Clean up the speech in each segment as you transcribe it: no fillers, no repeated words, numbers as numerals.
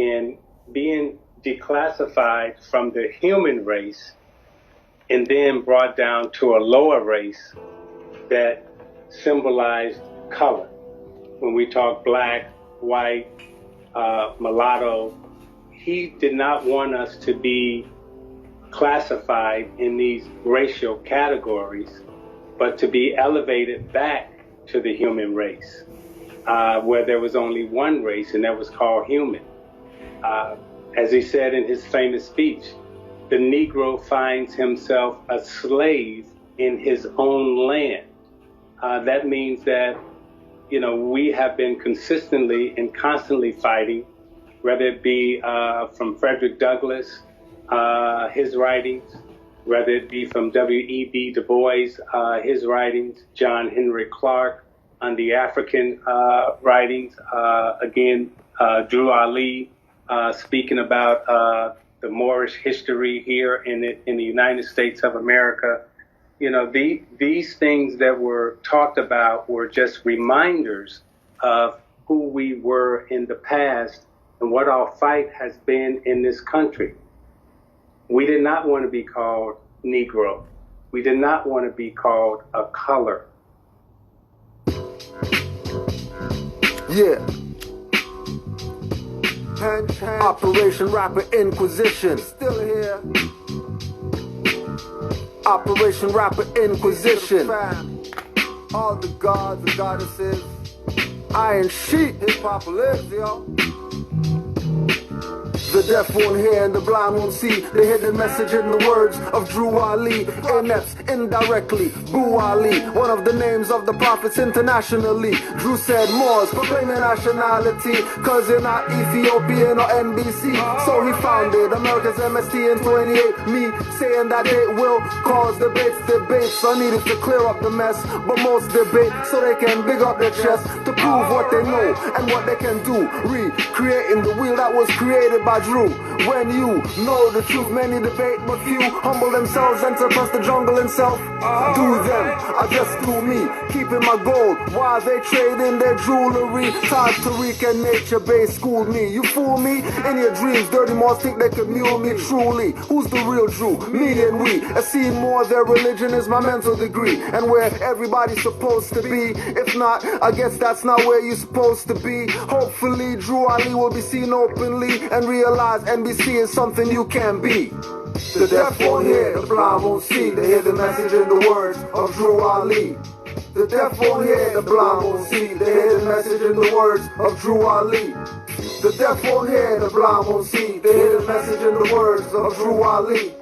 in being declassified from the human race and then brought down to a lower race that symbolized color. When we talk black, white, mulatto, he did not want us to be classified in these racial categories, but to be elevated back to the human race, where there was only one race, and that was called human. As he said in his famous speech, the Negro finds himself a slave in his own land. That means that, you know, we have been consistently and constantly fighting, whether it be from Frederick Douglass, his writings, whether it be from W.E.B. Du Bois, his writings, John Henry Clark on the African writings, again, Drew Ali speaking about the Moorish history here in the United States of America. You know, these things that were talked about were just reminders of who we were in the past and what our fight has been in this country. We did not want to be called Negro. We did not want to be called a color. Yeah. Operation Rapper Inquisition. Still here. Operation Rapper Inquisition. All the gods and goddesses. Iron Sheet. Hip Hop lives, yo. The deaf won't hear and the blind won't see the hidden message in the words of Drew Ali. Inept, indirectly, Boo Ali, one of the names of the prophets internationally. Drew said Moors proclaiming nationality, cause you're not Ethiopian or NBC. So he founded America's MST in 28. Me saying that it will cause debates. I needed to clear up the mess, but most debate so they can big up their chest to prove what they know and what they can do. Recreating the wheel that was created by Drew. When you know the truth, many debate, but few humble themselves and suppress the jungle in self. Do them, I just do me, keeping my gold while they trade in their jewelry. Tied to Rick and nature-based school me. You fool me in your dreams. Dirty Moors think they can mule me truly. Who's the real Drew? Me and we. I see more their religion is my mental degree and where everybody's supposed to be. If not, I guess that's not where you're supposed to be. Hopefully Drew Ali will be seen openly and realize NBC is something you can be. The deaf won't hear, the blind won't see. They hear the message in the words of Drew Ali. The deaf won't hear, the blind won't see. They hear the message in the words of Drew Ali. The deaf won't hear, the blind won't see. They hear the message in the words of Drew Ali.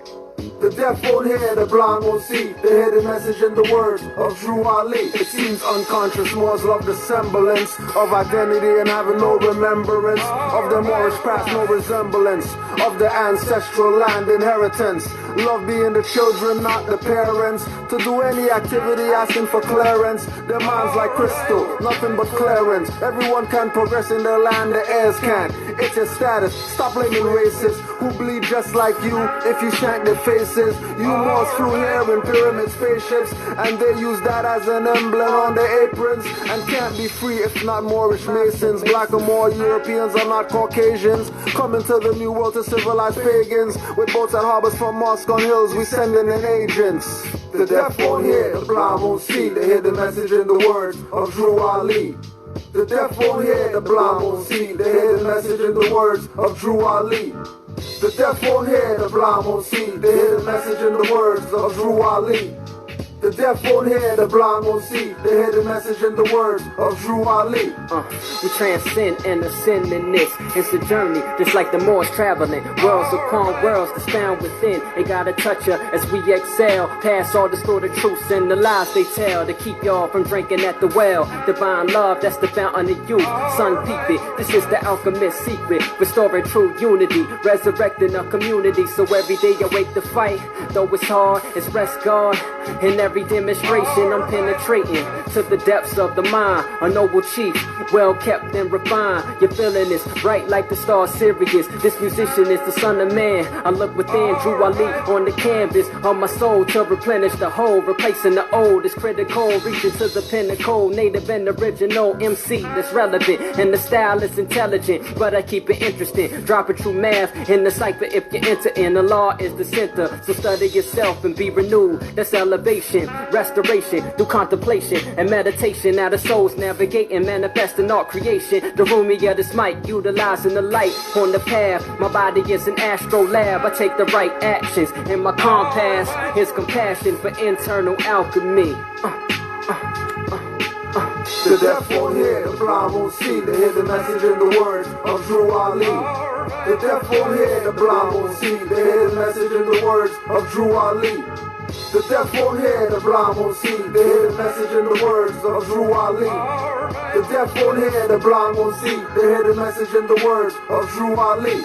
The deaf won't hear, the blind won't see. They hear the message in the words of Drew Ali. It seems unconscious Moors love the semblance of identity and having no remembrance of their Moorish past, no resemblance of the ancestral land inheritance. Love being the children, not the parents. To do any activity asking for clearance. Their minds like crystal, nothing but clearance. Everyone can progress in their land, the heirs can't. It's your status, stop blaming racists who bleed just like you if you shank their faces. You Moors flew here in pyramid spaceships and they use that as an emblem on their aprons and can't be free if not Moorish Masons. Black or more Europeans are not Caucasians. Coming to the new world to civilize pagans with boats and harbors from mosques on hills, we sending in agents. The deaf won't hear, the blind won't see. They hear the message in the words of Drew Ali. The deaf won't hear, the blind won't see. They hear the message in the words of Drew Ali. The deaf won't hear, the blind won't see. They hear the message in the words of Drew Ali. The deaf won't hear, the blind won't see. They hear the message in the words of Drew Ali. We transcend and ascend in this. It's a journey, just like the Moors traveling. Worlds upon worlds that's found within. They gotta touch her as we exhale. Past all distorted truths and the lies they tell to keep y'all from drinking at the well. Divine love, that's the fountain of youth. Son, peep it, this is the alchemist's secret. Restoring true unity, resurrecting a community. So every day awake the fight. Though it's hard, it's rest God. And every demonstration I'm penetrating to the depths of the mind. A noble chief, well kept and refined. Your feeling is bright like the star Sirius. This musician is the son of man. I look within, drew Ali on the canvas of my soul to replenish the whole, replacing the old is critical, reaching to the pinnacle. Native and original MC that's relevant, and the style is intelligent, but I keep it interesting. Dropping true math in the cipher if you enter in. The law is the center, so study yourself and be renewed. That's elevation, restoration through contemplation and meditation. Now the soul's navigating, manifesting all creation. The room of this mic, utilizing the light on the path. My body is an astro lab. I take the right actions, and my compass is compassion for internal alchemy. The deaf won't hear, the blind won't see. They hear the message in the words of Drew Ali. The deaf won't hear, the blind won't see. They hear the message in the words of Drew Ali. The deaf won't hear, the blind won't see. They hear the message in the words of Drew Ali. The deaf won't hear, the blind won't see. They hear the message in the words of Drew Ali.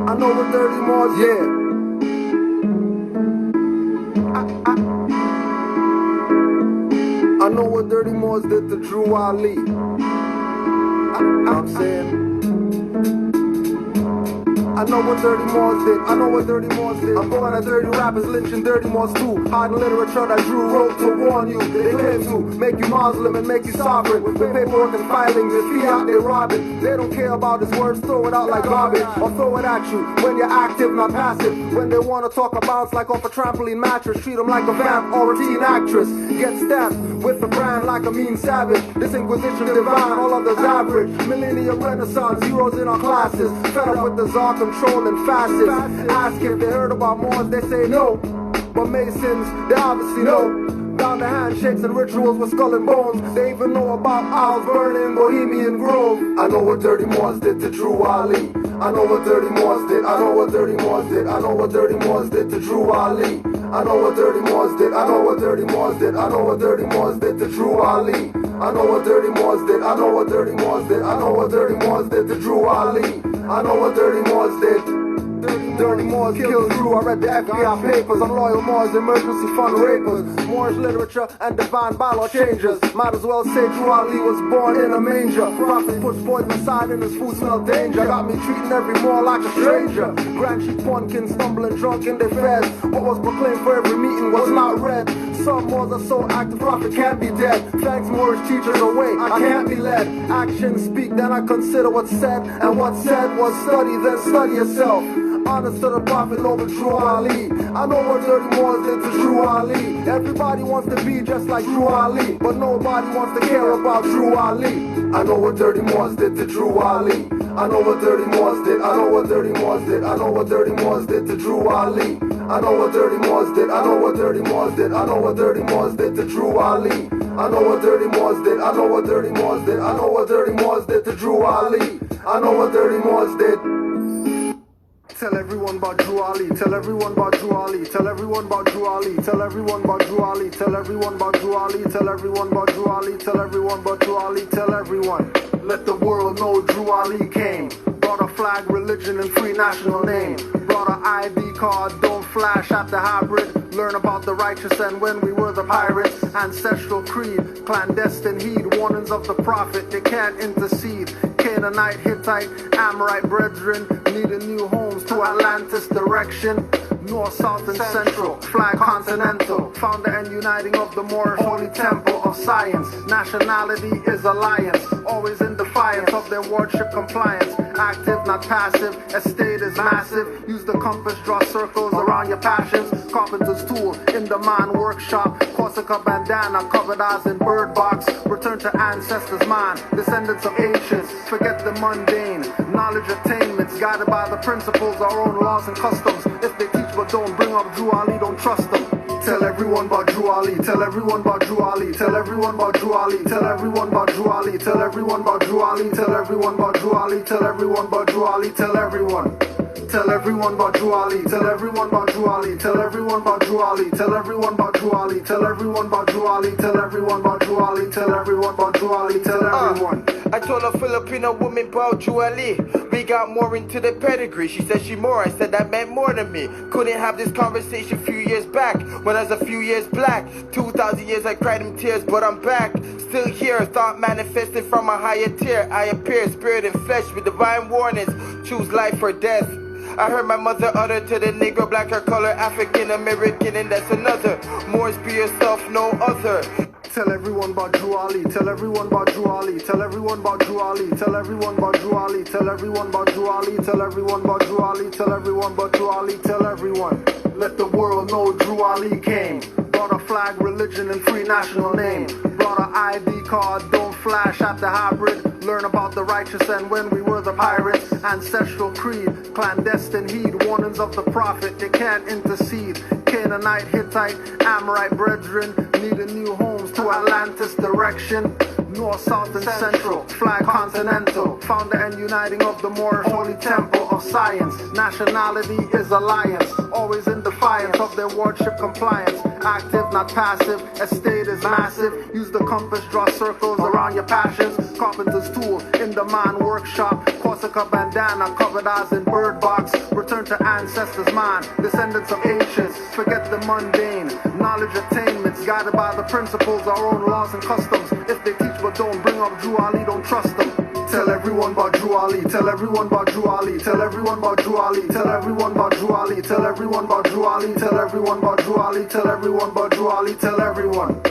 I know what Dirty Moors, yeah. I know what Dirty Moors did to Drew Ali. I'm saying, I know what Dirty Moors did. I know what Dirty Moors did. I'm going at dirty rappers, lynching Dirty Moors too. Hiding literature that Drew wrote to warn you. They claim to make you Muslim and make you sovereign. With paperwork and filings, with fiat they robbing. They don't care about his words, throw it out like garbage. Or throw it at you when you're active, not passive. When they want to talk about like off a trampoline mattress, treat them like a vamp or a teen actress. Get stabbed with the brand like a mean savage. This Inquisition divine, all others average. Millennium Renaissance, zeros in our classes. Fed up with the czar control and fascists. Ask if they heard about Moors, they say no. But Masons, they obviously know. Down to handshakes and rituals with skull and bones. They even know about owls burning Bohemian Grove. I know what Dirty Moors did to Drew Ali. I know what Dirty Moors did. I know what Dirty Moors did. I know what Dirty Moors did to Drew Ali. I know what Dirty Moors did. I know what Dirty Moors did. I know what Dirty Moors did to Drew Ali. I know what Dirty Moors did. I know what Dirty Moors did. I know what Dirty Moors did to Drew Ali. I know what Dirty Moors did. Dirty Moors killed Drew. I read the FBI papers on loyal Moors, emergency fund rapers, Moorish literature and divine bylaw changers. Might as well say Drew Ali was born in a manger. Prophet puts poison aside and his food smell danger. Got me treating every Moor like a stranger. Grand Chief Punkin stumbling drunk in their feds. What was proclaimed for every meeting was not read. Some Moors are so active, Prophet can't be dead. Thanks Moorish teachers away, I can't be led. Actions speak, then I consider what's said. And what's said was study, then study yourself. Honest to the Prophet over Drew Ali. I know what Dirty Moors did to Drew Ali. Everybody wants to be just like Drew Ali, but nobody wants to care about Drew Ali. I know what Dirty Moors did to Drew Ali. I know what Dirty Moors did. I know what Dirty Moors did. I know what Dirty Moors did to Drew Ali. I know what Dirty Moors did. I know what Dirty Moors did. I know what Dirty Moors did to Drew Ali. I know what Dirty Moors did. I know what Dirty Moors did. I know what Dirty Moors did to Drew Ali. I know what Dirty Moors did. Tell everyone about Drew Ali. Tell everyone about Drew Ali. Tell everyone about Drew Ali. Tell everyone about Drew Ali. Tell everyone about Drew Ali. Tell everyone about Drew Ali. Tell everyone about Drew Ali. Tell everyone. Let the world know Drew Ali came. Brought a flag, religion, and free national name. Brought an ID card, don't flash at the hybrid. Learn about the righteous and when we were the pirates. Ancestral creed, clandestine heed. Warnings of the prophet, they can't intercede. Canaanite, Hittite, Amorite brethren needing new homes to Atlantis direction. North, South, and Central, flag continental. Founder and uniting of the Moorish holy temple of science. Nationality is alliance, always in defiance of their wardship compliance. Active, not passive, estate is massive. Use the compass, draw circles around your passions. Carpenter's tool in the mind workshop. Corsica bandana, covered eyes in bird box. Return to ancestors' mind, descendants of ancients. Forget the mundane, knowledge attainments. Guided by the principles, our own laws and customs. If they teach but don't bring up Drew Ali, don't trust them. Tell everyone about Drew Ali. Tell everyone about Drew Ali. Tell everyone about Drew Ali. Tell everyone about Drew Ali. Tell everyone about Drew Ali. Tell everyone about Drew Ali. Tell everyone about Drew Ali. Tell everyone. Tell everyone about Drew Ali. Tell everyone about Drew Ali. Tell everyone about Drew Ali. Tell everyone about Drew Ali. Tell everyone about Drew Ali. Tell everyone about Drew Ali. Tell everyone about Drew Ali. Tell everyone. I told a Filipino woman about Drew Ali. We got more into the pedigree. She said she more. I said that meant more to me. Couldn't have this conversation a few years back when I was a few years black. 2,000 years I cried in tears, but I'm back. Still here, thought manifested from a higher tier. I appear, spirit and flesh with divine warnings. Choose life or death. I heard my mother utter to the negro, black or color, African American, and that's another. Moors be yourself, no other. Tell everyone about Drew Ali. Tell everyone about Drew Ali. Tell everyone about Drew Ali. Tell everyone about Drew Ali. Tell everyone about Drew Ali. Tell everyone about Drew Ali. Tell everyone about Drew Ali. Tell everyone. Let the world know Drew Ali came. Brought a flag, religion, and free national name. Brought an ID card, don't flash at the hybrid. Learn about the righteous and when we were the pirates. Ancestral creed, clandestine heed. Warnings of the prophet, they can't intercede. Canaanite, Hittite, Amorite brethren needing new homes to Atlantis direction. North, South, and Central, flag continental. Founder and uniting of the more holy temple of science. Nationality is alliance, always in defiance of their wardship compliance. Active, not passive, estate is massive. Use the compass, draw circles around your passions. Carpenter's tool in the man workshop. Corsica bandana, covered eyes in bird box. Return to ancestors' mind, descendants of ancients. Forget the mundane, knowledge attainments. Guided by the principles, our own laws and customs. If they teach but don't bring up Drew Ali, don't trust them. Tell everyone about Drew Ali. Tell everyone about Drew Ali. Tell everyone about Drew Ali. Tell everyone about Drew Ali. Tell everyone about Drew Ali. Tell everyone about Drew Ali. Tell everyone about Drew Ali. Tell everyone.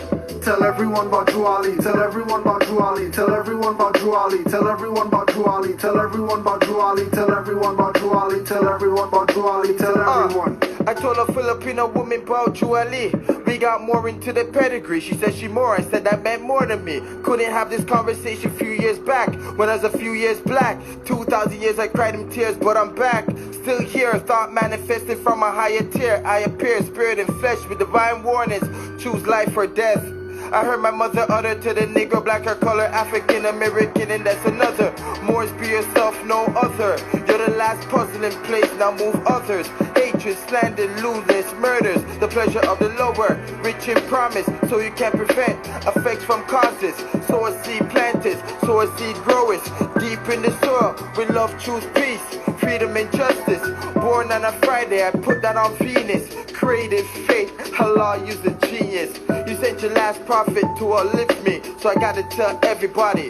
Tell everyone about Drew Ali. Tell everyone about Drew Ali. Tell everyone about Drew Ali. Tell everyone about Drew Ali. Tell everyone about Drew Ali. Tell everyone about Drew Ali. Tell everyone about Drew Ali. Tell everyone. I told a Filipino woman about Drew Ali. We got more into the pedigree. She said she more. I said that meant more to me. Couldn't have this conversation a few years back when I was a few years black. 2,000 years I cried in tears, but I'm back. Still here, thought manifested from a higher tier. I appear, spirit and flesh with divine warnings. Choose life or death. I heard my mother utter to the negro, black or color, African American, and that's another. Moors be yourself, no other. You're the last puzzle in place, now move others. Hatred, slander, lewdness, murders. The pleasure of the lower, rich in promise, so you can prevent effects from causes. Sow a seed planters, sow a seed growers. Deep in the soil, with love, truth, peace, freedom and justice. Born on a Friday, I put that on Venus. Creative faith, Allah, use a genius. You sent your last prophet to uplift me, so I gotta tell everybody.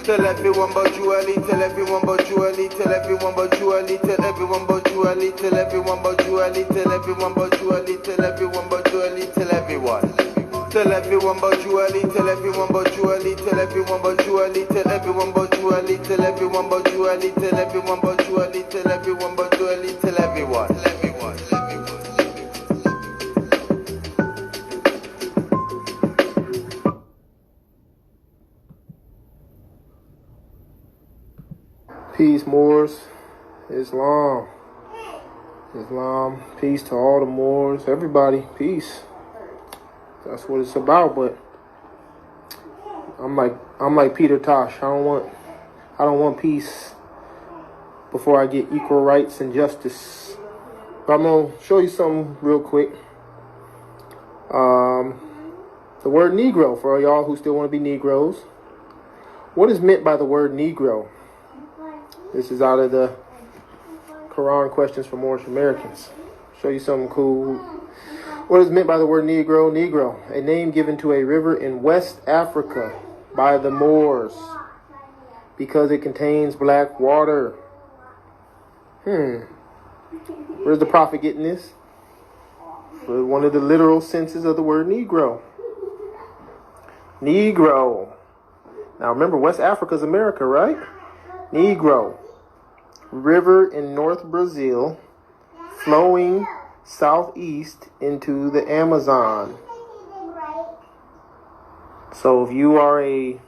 Tell everyone about Drew Ali, tell everyone about Drew Ali, tell everyone about Drew Ali, tell everyone about Drew Ali, tell everyone about Drew Ali, tell everyone about Drew Ali, tell everyone about Drew Ali, tell everyone. Tell everyone about Drew Ali, tell everyone about Drew Ali, tell everyone about Drew Ali, tell everyone about Drew Ali, tell everyone about Drew Ali, tell everyone about Drew Ali, tell everyone about Drew Ali, tell everyone. Peace, Moors. Islam. Peace to all the Moors. Everybody, peace. That's what it's about. But I'm like Peter Tosh. I don't want peace before I get equal rights and justice. But I'm gonna show you something real quick. The word Negro, for y'all who still want to be Negroes. What is meant by the word Negro? This is out of the Quran Questions for Moorish Americans. Show you something cool. What is meant by the word Negro? Negro, a name given to a river in West Africa by the Moors because it contains black water. Where's the prophet getting this? For one of the literal senses of the word Negro. Negro. Now remember, West Africa is America, right? Negro. River in North Brazil, flowing southeast into the Amazon. So if you are a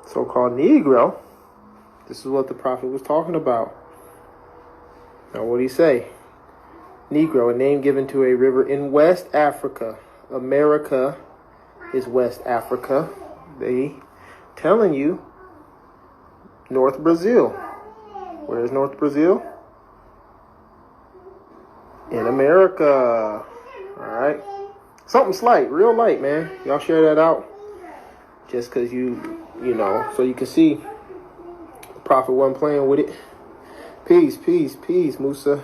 so-called Negro, this is what the prophet was talking about. Now what did he say? Negro, a name given to a river in West Africa. America is West Africa. They telling you North Brazil. Where is North Brazil? In America. Alright. Something slight, real light, man. Y'all share that out. Just because you know, so you can see the prophet wasn't playing with it. Peace, peace, peace, Musa.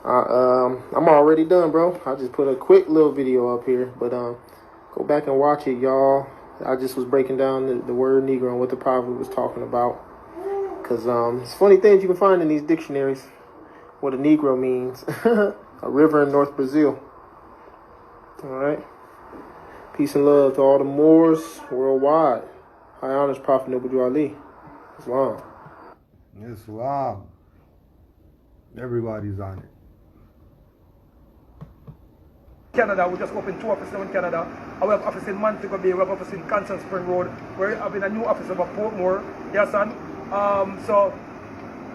I'm already done, bro. I just put a quick little video up here, but go back and watch it, y'all. I just was breaking down the word Negro and what the prophet was talking about. Because it's funny things you can find in these dictionaries. What a Negro means. A river in North Brazil. All right. Peace and love to all the Moors worldwide. High honors, Prophet Noble Ali. Islam. Islam. Everybody's on it. Canada, we just opened 2 offices in Canada. We have office in Montego Bay, we have office in Constant Spring Road. We're having a new office over Portmore. Yes, son. So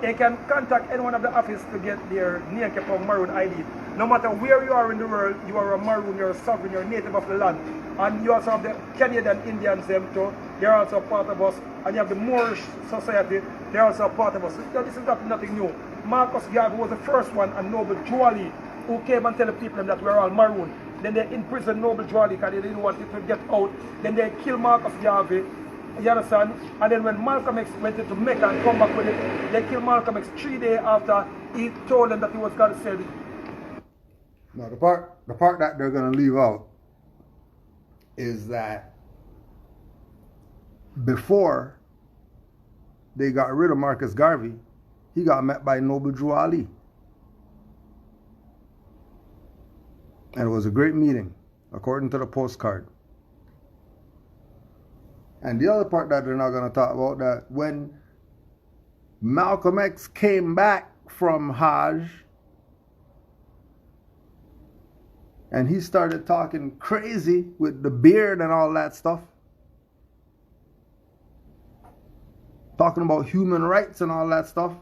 they can contact any one of the office to get their name kept on Maroon ID. No matter where you are in the world, you are a Maroon, you're a sovereign, you're a native of the land. And you also have the Canadian Indians, them too. They're also a part of us. And you have the Moorish society, they're also a part of us. So this is nothing new. Marcus Garvey was the first one, and Noble Juali, who came and tell the people that we're all Maroon. Then they imprisoned Noble Juali because they didn't want it to get out. Then they killed Marcus Garvey. You understand? And then when Malcolm X went into Mecca and come back with it, they killed Malcolm X 3 days after he told them that he was God said. Now the part that they're gonna leave out is that before they got rid of Marcus Garvey, he got met by Noble Drew Ali. And it was a great meeting, according to the postcard. And the other part that they're not going to talk about, that when Malcolm X came back from Hajj and he started talking crazy with the beard and all that stuff, talking about human rights and all that stuff,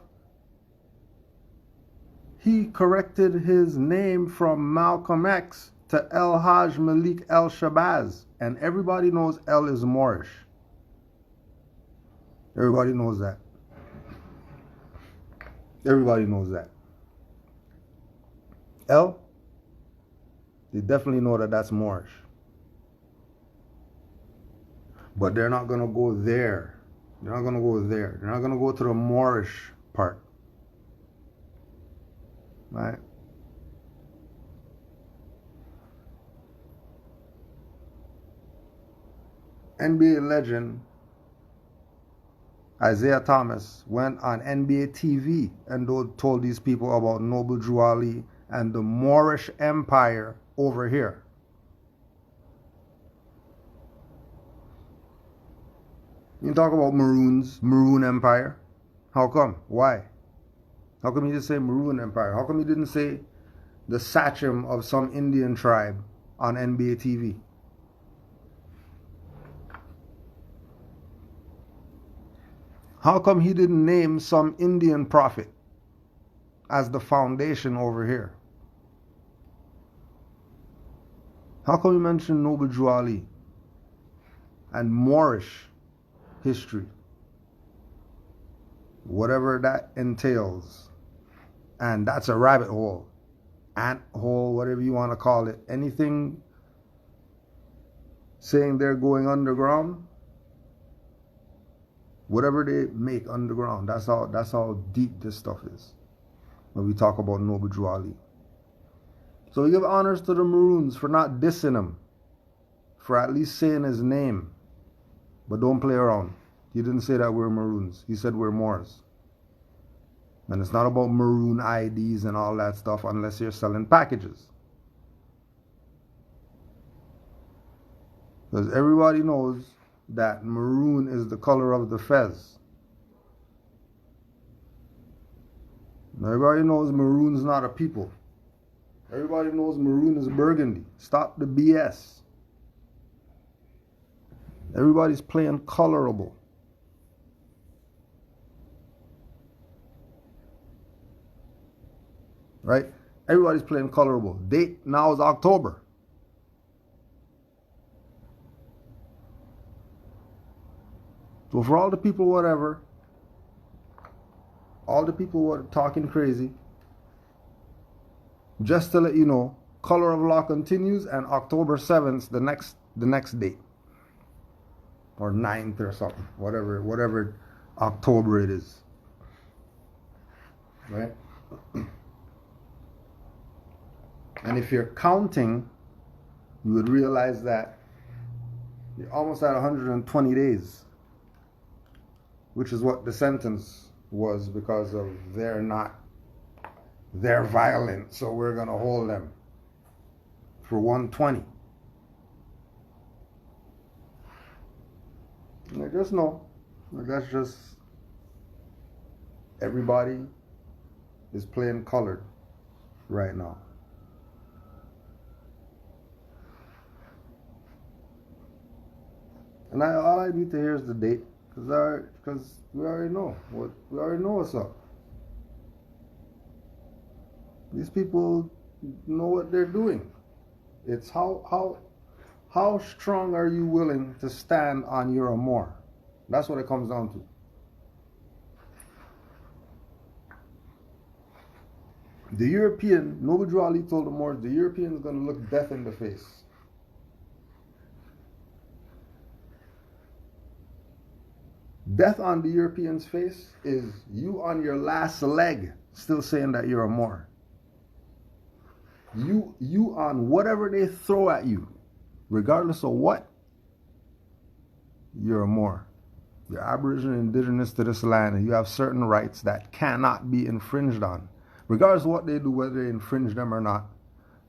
he corrected his name from Malcolm X to El Hajj Malik El Shabazz. And everybody knows El is Moorish. Everybody knows that. Everybody knows that. El, they definitely know that that's Moorish. But they're not going to go there. They're not going to go there. They're not going to go to the Moorish part. Right? NBA legend Isaiah Thomas went on NBA TV and told these people about Noble Drew Ali and the Moorish Empire over here. You talk about Maroon Empire. How come? Why? How come you just say Maroon Empire? How come you didn't say the sachem of some Indian tribe on NBA TV? How come he didn't name some Indian prophet as the foundation over here? How come you mentioned Noble Drew Ali and Moorish history? Whatever that entails. And that's a rabbit hole, ant hole, whatever you want to call it. Anything saying they're going underground, whatever they make underground, that's how deep this stuff is when we talk about Noble Drew Ali. So we give honors to the Maroons for not dissing him, for at least saying his name. But don't play around. He didn't say that we're Maroons. He said we're Moors. And it's not about Maroon IDs and all that stuff unless you're selling packages. Because everybody knows that maroon is the color of the fez. Everybody knows maroon's not a people. Everybody knows maroon is burgundy. Stop the BS. Everybody's playing colorable. Right? Everybody's playing colorable. Date now is October. So for all the people, whatever, all the people who are talking crazy, just to let you know, color of law continues, and October 7th, the next date, or 9th or something, whatever October it is, right? And if you're counting, you would realize that you're almost at 120 days, which is what the sentence was, because of they're violent, so we're going to hold them for 120. And I just know that's just everybody is playing colored right now. And all I need to hear is the date, because we already know what's up. These people know what they're doing. It's how strong are you willing to stand on your amor? That's what it comes down to. The European, Noble Drew Ali told the Moors, the European is going to look death in the face. Death on the European's face is you on your last leg still saying that you're a Moor. You on whatever they throw at you, regardless of what, you're a Moor. You're Aboriginal, indigenous to this land, and you have certain rights that cannot be infringed on, regardless of what they do, whether they infringe them or not,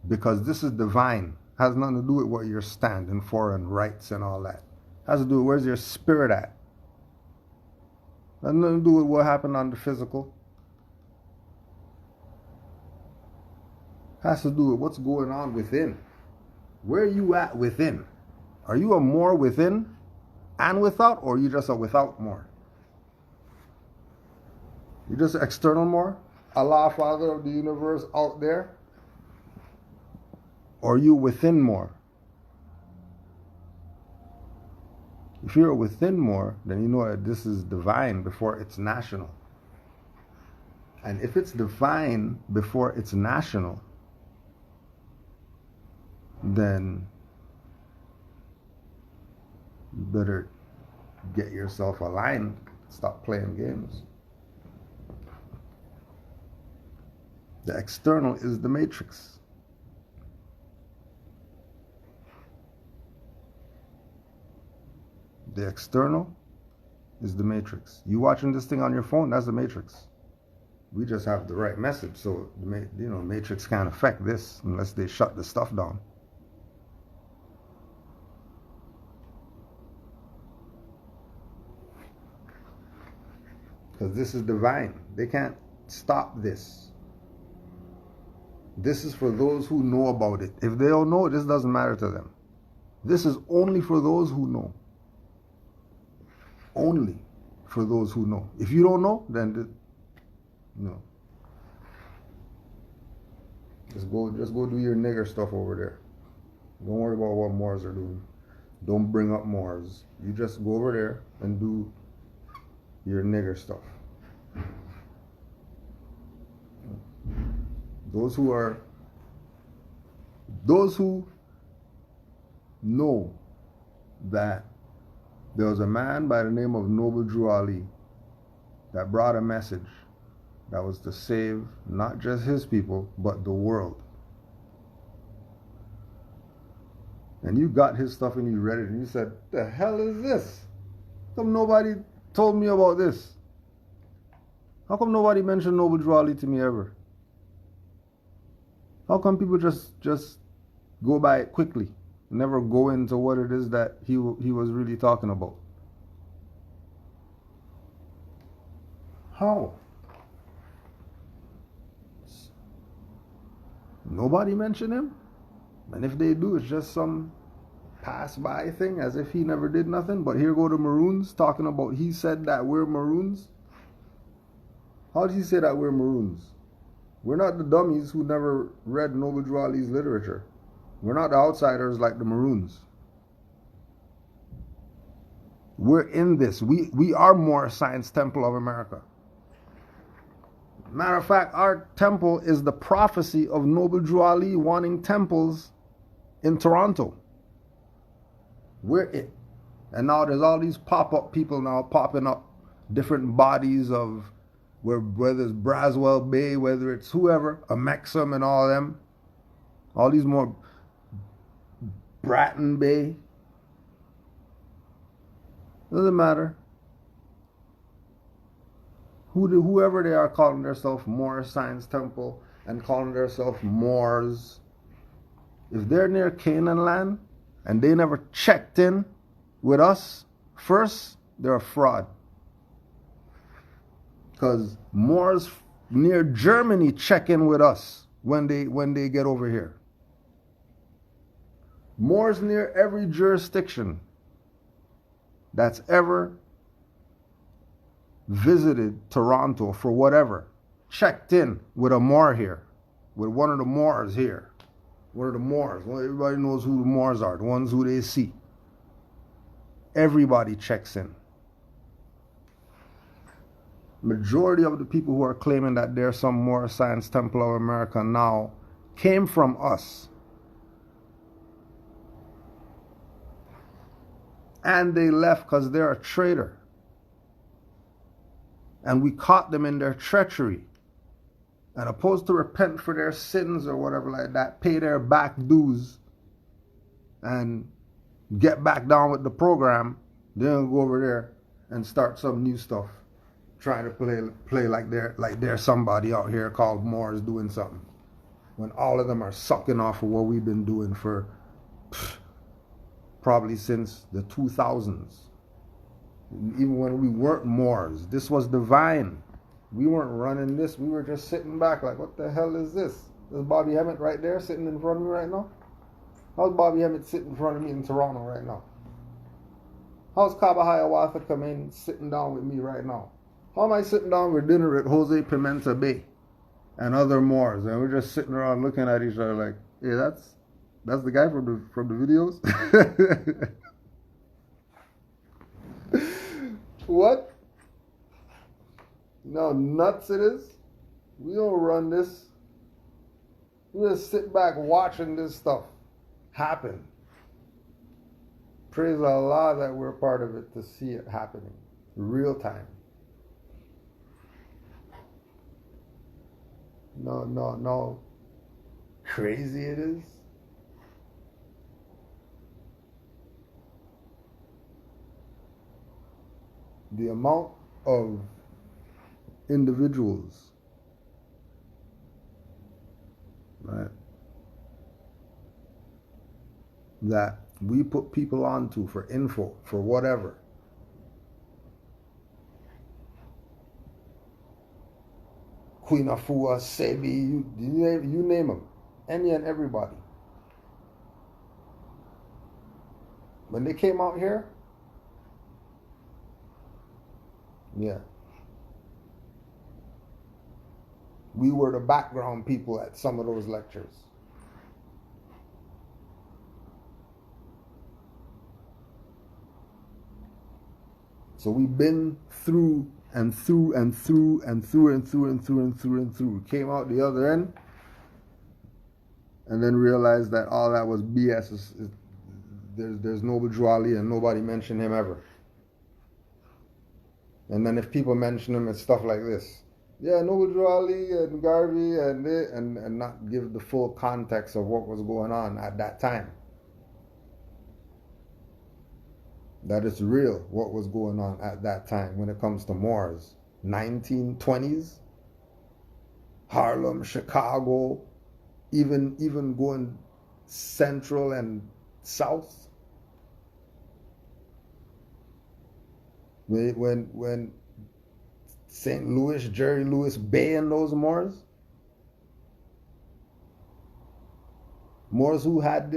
because this is divine. It has nothing to do with what you're standing for and rights and all that. It has to do with where's your spirit at. It has nothing to do with what happened on the physical. It has to do with what's going on within. Where are you at within? Are you a Moor within and without, or are you just a without Moor? You just an external Moor? Allah, Father of the universe out there? Or are you within Moor? If you're within Moor, then you know that this is divine before it's national. And if it's divine before it's national, then you better get yourself aligned. Stop playing games. The external is the matrix. The external is the matrix. You watching this thing on your phone, that's the matrix. We just have the right message, so matrix can't affect this unless they shut the stuff down. Because this is divine. They can't stop this. This is for those who know about it. If they don't know, this doesn't matter to them. This is only for those who know. Only for those who know. If you don't know, then no. Just go do your nigger stuff over there. Don't worry about what Moors are doing. Don't bring up Moors. You just go over there and do your nigger stuff. Those who know that there was a man by the name of Noble Drew Ali that brought a message that was to save not just his people, but the world. And you got his stuff and you read it and you said, the hell is this? How come nobody told me about this? How come nobody mentioned Noble Drew Ali to me ever? How come people just go by it quickly, never go into what it is that he was really talking about? How? Nobody mentioned him? And if they do, it's just some pass-by thing, as if he never did nothing. But here go the Maroons talking about he said that we're Maroons. How did he say that we're Maroons? We're not the dummies who never read Noble Drew Ali's literature. We're not the outsiders like the Maroons. We're in this. We are more Science Temple of America. Matter of fact, our temple is the prophecy of Noble Drew Ali wanting temples in Toronto. We're it. And now there's all these pop-up people now popping up, different bodies of, whether it's Braswell Bay, whether it's whoever, Amexum and all them, all these more, Bratton Bay. Doesn't matter. Whoever they are calling themselves Moor Science Temple and calling themselves Moors, if they're near Canaanland and they never checked in with us first, they're a fraud. Because Moors near Germany check in with us when they get over here. Moors near every jurisdiction that's ever visited Toronto for whatever, checked in with a Moor here, with one of the Moors here. One of the Moors. Well, everybody knows who the Moors are, the ones who they see. Everybody checks in. Majority of the people who are claiming that there's some Moor Science Temple of America now came from us. And they left because they're a traitor. And we caught them in their treachery. And opposed to repent for their sins or whatever like that, pay their back dues and get back down with the program, then go over there and start some new stuff, trying to play like they're somebody out here called Moors doing something, when all of them are sucking off of what we've been doing for probably since the 2000s. Even when we weren't Moors, this was divine. We weren't running this. We were just sitting back like, what the hell is this? There's Bobby Hemmett right there sitting in front of me right now. How's Bobby Hemmett sitting in front of me in Toronto right now? How's Kaba Hiawatha Kamen sitting down with me right now? How am I sitting down with dinner at Jose Pimenta Bay and other Moors, and we're just sitting around looking at each other like, hey, that's the guy from the videos? What? You know how nuts it is? We don't run this. We just sit back watching this stuff happen. Praise Allah that we're part of it to see it happening. Real time. No. Crazy it is. The amount of individuals, right, that we put people onto for info, for whatever. Queen Afua, Sebi, you name them. Any and everybody. When they came out here, yeah, we were the background people at some of those lectures. So we've been through and through and through and through and through and through and through and through. Came out the other end and then realized that all that was BS. There's Noble Drew Ali and nobody mentioned him ever. And then if people mention him, it's stuff like this. Yeah, Noble Drew Ali and Garvey and not give the full context of what was going on at that time. That is real, what was going on at that time when it comes to Moors. 1920s, Harlem, Chicago, even going central and south. When St. Louis, Jerry Lewis Bay and those Moors who had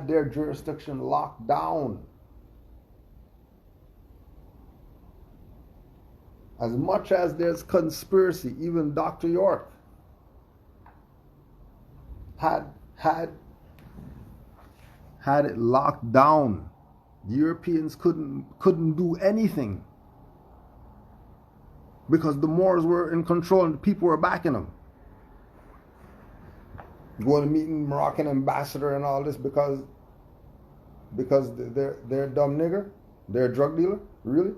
their jurisdiction locked down. As much as there's conspiracy, even Dr. York, had it locked down. The Europeans couldn't do anything because the Moors were in control and the people were backing them. Going to meeting Moroccan ambassador and all this because they're a dumb nigger? They're a drug dealer? Really?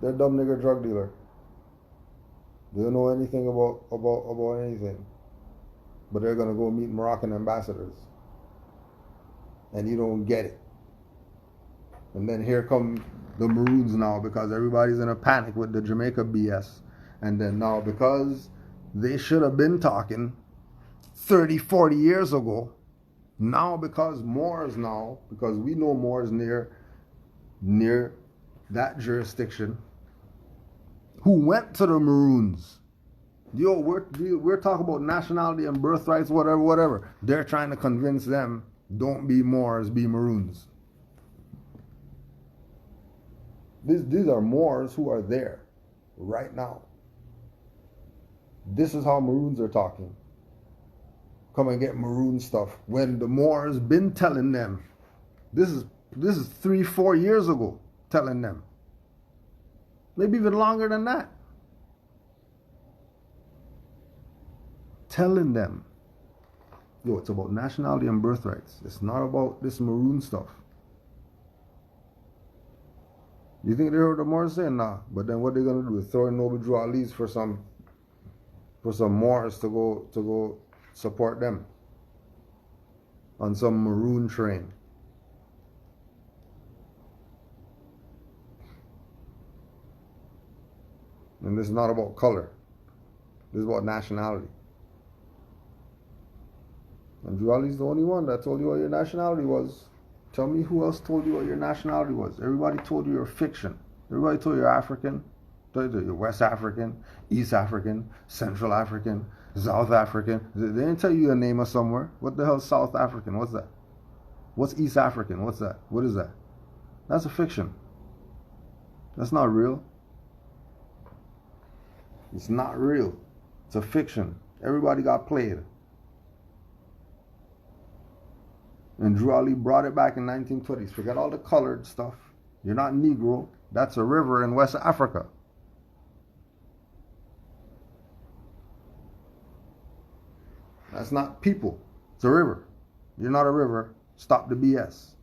They're a dumb nigger drug dealer. They don't know anything about anything. But they're gonna go meet Moroccan ambassadors. And you don't get it. And then here come the Maroons now because everybody's in a panic with the Jamaica BS. And then now because they should have been talking 30, 40 years ago, now because Moors now, because we know Moors near that jurisdiction, who went to the Maroons. Yo, we're talking about nationality and birthrights, whatever. They're trying to convince them, don't be Moors, be Maroons. These are Moors who are there right now. This is how Maroons are talking. Come and get Maroon stuff. When the Moors been telling them, this is 3-4 years ago, telling them. Maybe even longer than that. Telling them, yo, it's about nationality and birthrights. It's not about this Maroon stuff. You think they heard the Moors say? Nah. But then what they're gonna do is throw in Noble Drew Ali's for some Moors to go support them on some Maroon train. And this is not about color. This is about nationality. And Drew Ali's the only one that told you what your nationality was. Tell me who else told you what your nationality was. Everybody told you you're fiction. Everybody told you you're African. Told you you're West African, East African, Central African, South African. They didn't tell you a name of somewhere. What the hell is South African? What's that? What's East African? What's that? What is that? That's a fiction. That's not real. It's not real. It's a fiction. Everybody got played. And Drew Ali brought it back in 1920s. Forget all the colored stuff. You're not Negro. That's a river in West Africa. That's not people. It's a river. You're not a river. Stop the BS.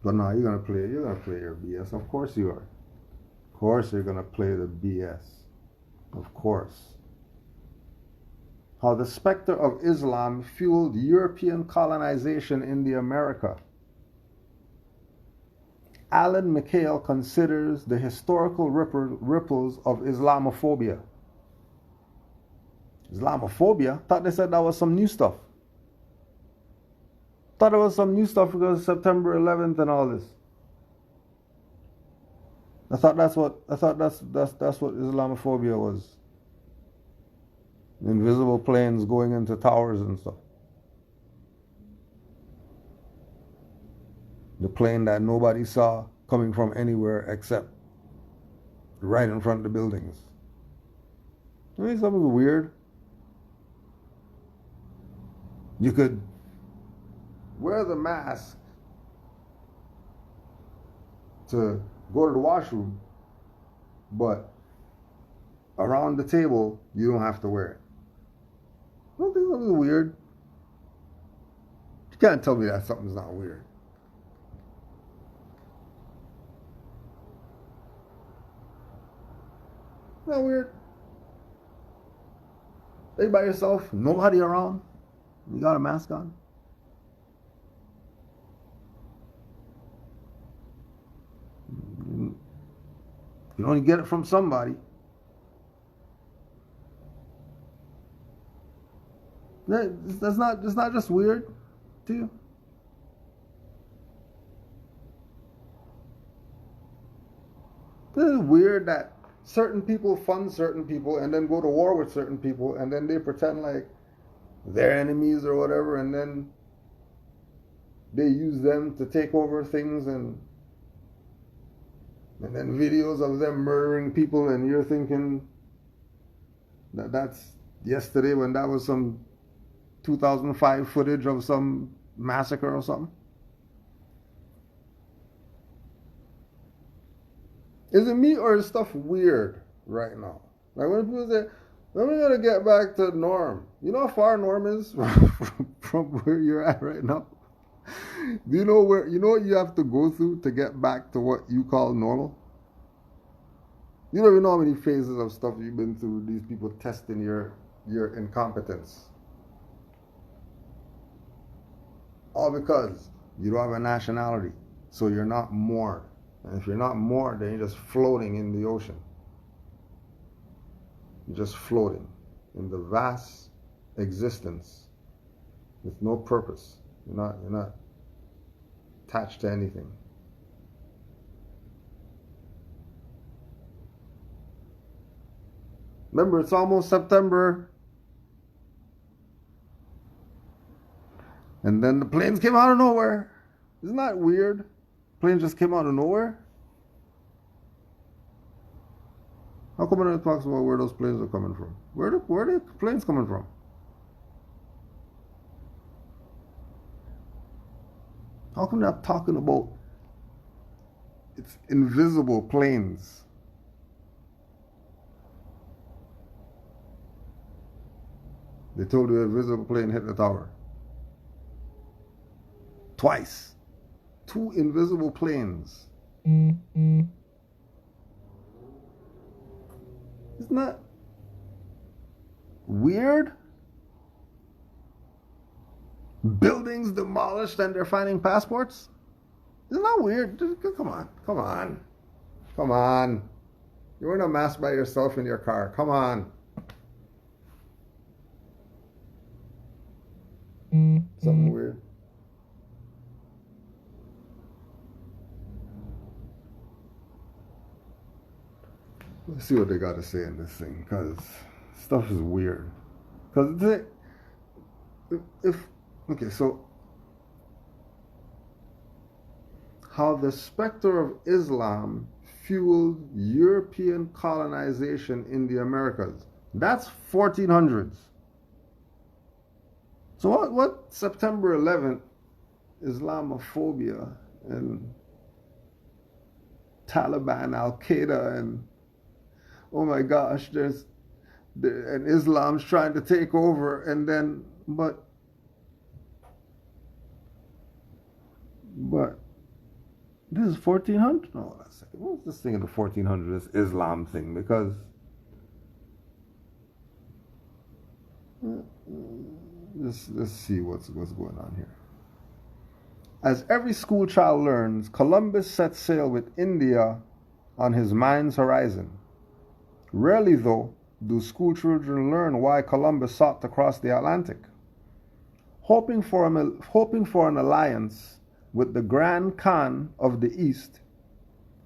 But no, you're gonna play your BS. Of course you are. Of course you're gonna play the BS. Of course. How the specter of Islam fueled European colonization in the America. Alan McHale considers the historical ripples of Islamophobia. Islamophobia? Thought they said that was some new stuff. Thought it was some new stuff because of September 11th and all this. I thought that's what Islamophobia was. Invisible planes going into towers and stuff. The plane that nobody saw coming from anywhere except right in front of the buildings. I mean, something weird. You could wear the mask to go to the washroom, but around the table, you don't have to wear it. I don't think something's weird. You can't tell me that something's not weird. Not weird. Stay by yourself, nobody around. You got a mask on. You only get it from somebody. That's not just weird to you. It's weird that certain people fund certain people and then go to war with certain people and then they pretend like they're enemies or whatever, and then they use them to take over things, and then videos of them murdering people, and you're thinking That's yesterday when that was some 2005 footage of some massacre or something. Is it me or is stuff weird right now? Like when people say, when we gotta get back to norm. You know how far norm is from where you're at right now? Do you know what you have to go through to get back to what you call normal? You don't even know how many phases of stuff you've been through, these people testing your incompetence. All because you don't have a nationality. So you're not more. And if you're not more, then you're just floating in the ocean. You're just floating in the vast existence with no purpose. You're not attached to anything. Remember, it's almost September. And then the planes came out of nowhere. Isn't that weird? Planes just came out of nowhere. How come no one talks about where those planes are coming from? Where are the planes coming from? How come they're not talking about it's invisible planes? They told you a invisible plane hit the tower. Twice. 2 invisible planes. Isn't that weird? Buildings demolished and they're finding passports? Isn't that weird? Come on. You're in a mask by yourself in your car. Come on. Something weird. Let's see what they got to say in this thing, because stuff is weird. Because so how the specter of Islam fueled European colonization in the Americas. That's 1400s. So what September 11th, Islamophobia and Taliban, Al-Qaeda, and oh my gosh, and Islam's trying to take over, and then, but this is 1400? No, that's second. What's this thing in the 1400s, this Islam thing? Because let's see what's going on here. As every school child learns, Columbus set sail with India on his mind's horizon. Rarely, though, do school children learn why Columbus sought to cross the Atlantic. Hoping for an alliance with the Grand Khan of the East,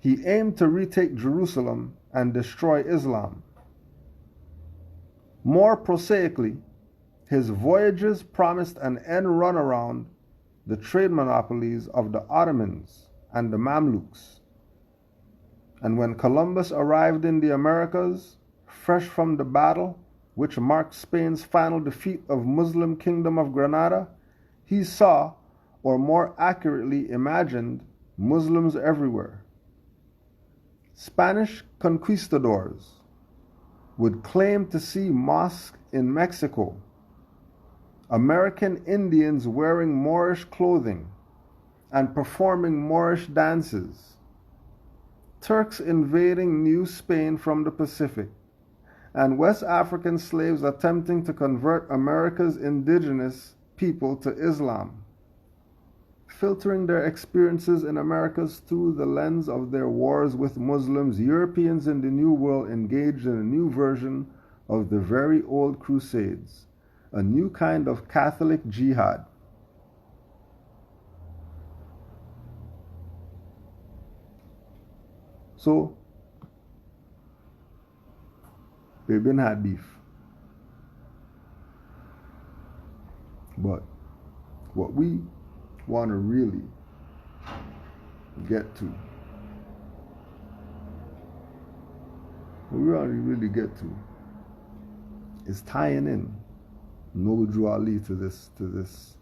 he aimed to retake Jerusalem and destroy Islam. More prosaically, his voyages promised an end run around the trade monopolies of the Ottomans and the Mamluks. And when Columbus arrived in the Americas, fresh from the battle which marked Spain's final defeat of Muslim Kingdom of Granada, he saw, or more accurately imagined, Muslims everywhere. Spanish conquistadors would claim to see mosques in Mexico, American Indians wearing Moorish clothing and performing Moorish dances, Turks invading New Spain from the Pacific, and West African slaves attempting to convert America's indigenous people to Islam, filtering their experiences in Americas through the lens of their wars with Muslims. Europeans in the New World engaged in a new version of the very old Crusades, a new kind of Catholic jihad. So, they've been had beef. But what we want to really get to, what we want to really get to is tying in Noble Drew Ali to this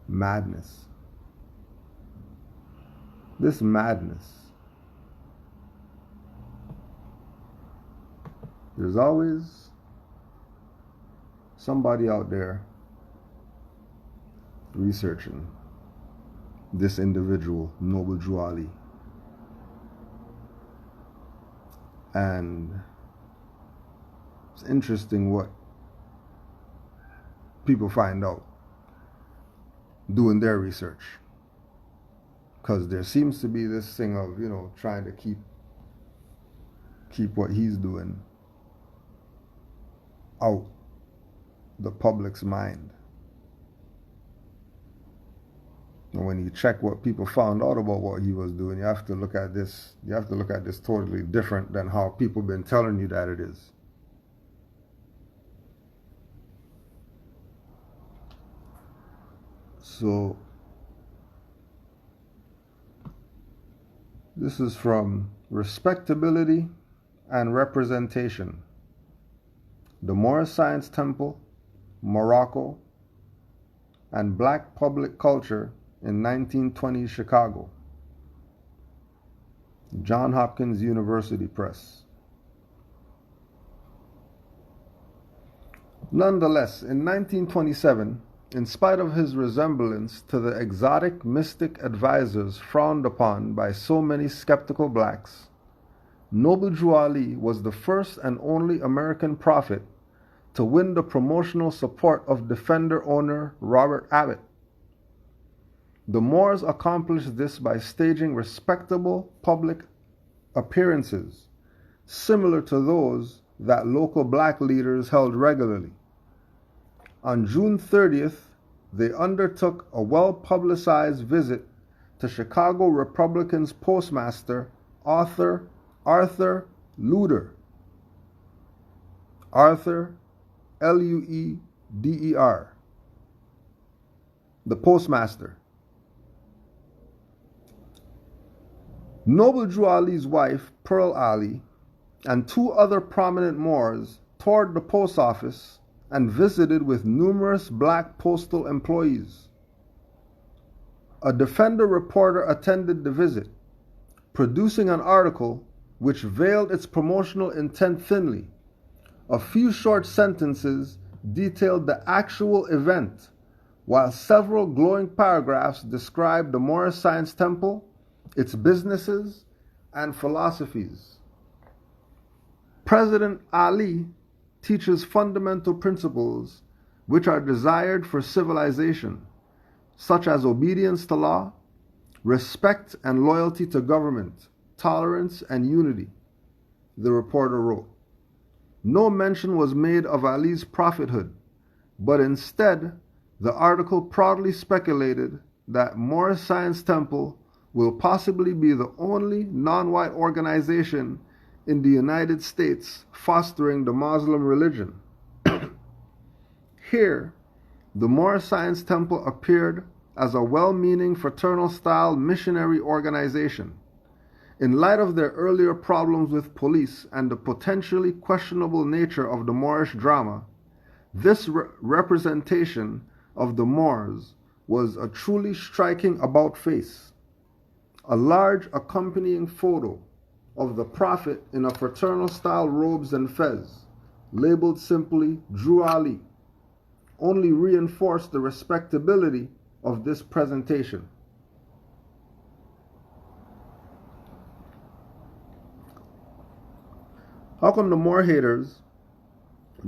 madness. This madness. There's always somebody out there researching this individual, Noble Drew Ali. And it's interesting what people find out doing their research. Because there seems to be this thing of, trying to keep what he's doing out the public's mind. And when you check what people found out about what he was doing, you have to look at this totally different than how people been telling you that it is. So this is from Respectability and Representation. The Moorish Science Temple, Morocco, and Black Public Culture in 1920 Chicago. Johns Hopkins University Press. Nonetheless, in 1927, in spite of his resemblance to the exotic mystic advisors frowned upon by so many skeptical blacks, Noble Drew Ali was the first and only American prophet to win the promotional support of Defender owner Robert Abbott. The Moors accomplished this by staging respectable public appearances, similar to those that local black leaders held regularly. On June 30th, they undertook a well-publicized visit to Chicago Republicans postmaster Arthur Lueder. Arthur, Lueder. The postmaster. Noble Drew Ali's wife, Pearl Ali, and two other prominent Moors toured the post office and visited with numerous black postal employees. A Defender reporter attended the visit, producing an article which veiled its promotional intent thinly. A few short sentences detailed the actual event, while several glowing paragraphs described the Moorish Science Temple, its businesses, and philosophies. President Ali teaches fundamental principles which are desired for civilization, such as obedience to law, respect and loyalty to government, tolerance and unity, the reporter wrote. No mention was made of Ali's prophethood, but instead, the article proudly speculated that Moorish Science Temple will possibly be the only non-white organization in the United States fostering the Muslim religion. Here, the Moorish Science Temple appeared as a well-meaning fraternal-style missionary organization. In light of their earlier problems with police and the potentially questionable nature of the Moorish drama, this representation of the Moors was a truly striking about-face. A large accompanying photo of the Prophet in a fraternal-style robes and fez, labeled simply Drew Ali, only reinforced the respectability of this presentation. How come the Moor haters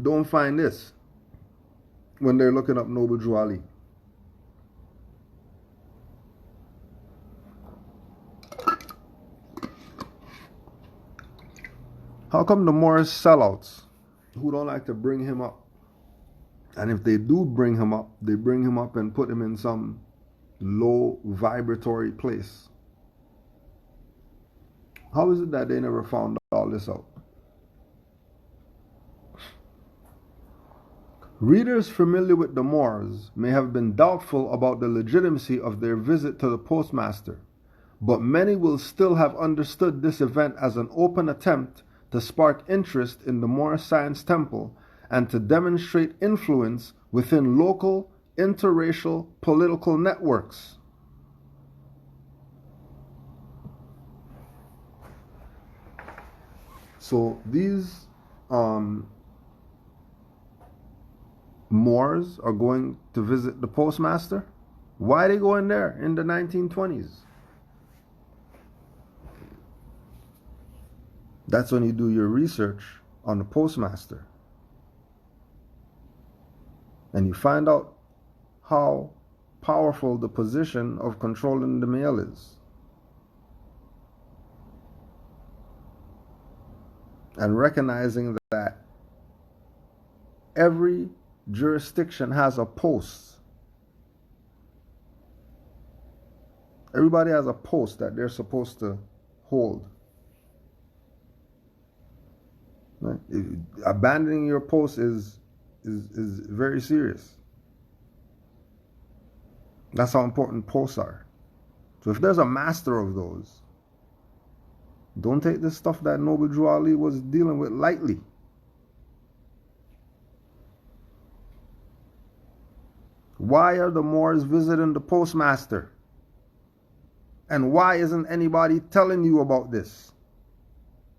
don't find this when they're looking up Noble Drew Ali? How come the Moorish sellouts who don't like to bring him up, and if they do bring him up, they bring him up and put him in some low vibratory place? How is it that they never found all this out? Readers familiar with the Moors may have been doubtful about the legitimacy of their visit to the postmaster, but many will still have understood this event as an open attempt to spark interest in the Moorish Science Temple and to demonstrate influence within local interracial political networks. So these Moors are going to visit the postmaster. Why are they going there in the 1920s? That's when you do your research on the postmaster. And you find out how powerful the position of controlling the mail is. And recognizing that every jurisdiction has a post. Everybody has a post that they're supposed to hold. Right? Abandoning your post is very serious. That's how important posts are. So if there's a master of those, don't take the stuff that Noble Drew Ali was dealing with lightly. Why are the Moors visiting the postmaster? And why isn't anybody telling you about this?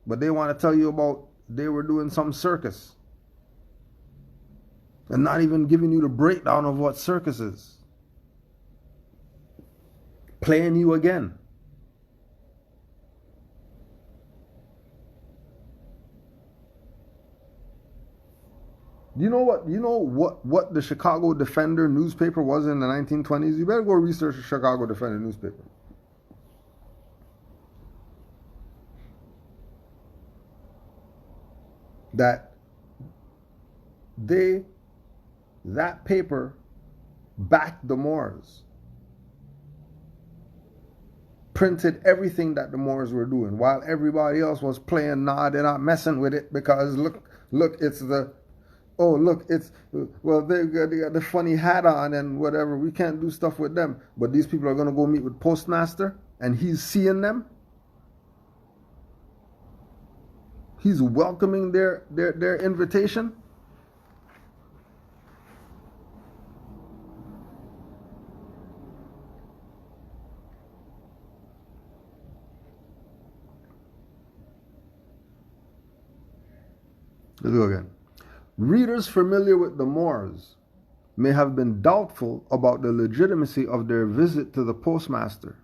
But they want to tell you about they were doing some circus. And not even giving you the breakdown of what circus is. Playing you again. You know what the Chicago Defender newspaper was in the 1920s? You better go research the Chicago Defender newspaper. That paper backed the Moors. Printed everything that the Moors were doing while everybody else was playing, nah, they're not messing with it because look, it's the, oh, look, it's, well, they got the funny hat on and whatever. We can't do stuff with them. But these people are going to go meet with Postmaster and he's seeing them. He's welcoming their invitation. Let's go again. Readers familiar with the Moors may have been doubtful about the legitimacy of their visit to the postmaster,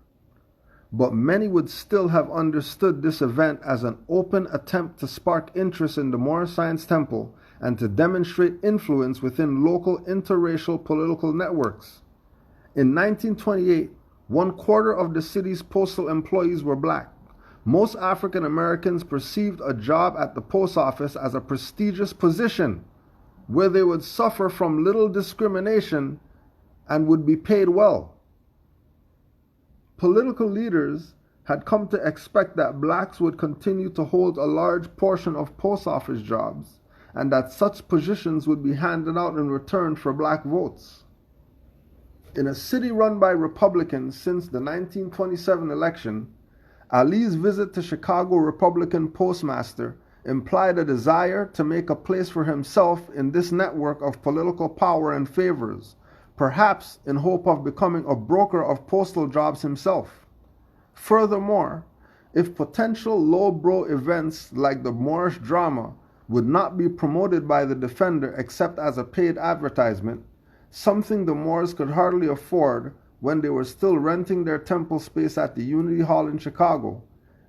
but many would still have understood this event as an open attempt to spark interest in the Moorish Science Temple and to demonstrate influence within local interracial political networks. In 1928, 1/4 of the city's postal employees were black. Most African Americans perceived a job at the post office as a prestigious position where they would suffer from little discrimination and would be paid well. Political leaders had come to expect that blacks would continue to hold a large portion of post office jobs and that such positions would be handed out in return for black votes. In a city run by Republicans since the 1927 election, Ali's visit to Chicago Republican postmaster implied a desire to make a place for himself in this network of political power and favors, perhaps in hope of becoming a broker of postal jobs himself. Furthermore, if potential low-brow events like the Moorish drama would not be promoted by the Defender except as a paid advertisement, something the Moors could hardly afford when they were still renting their temple space at the Unity Hall in Chicago,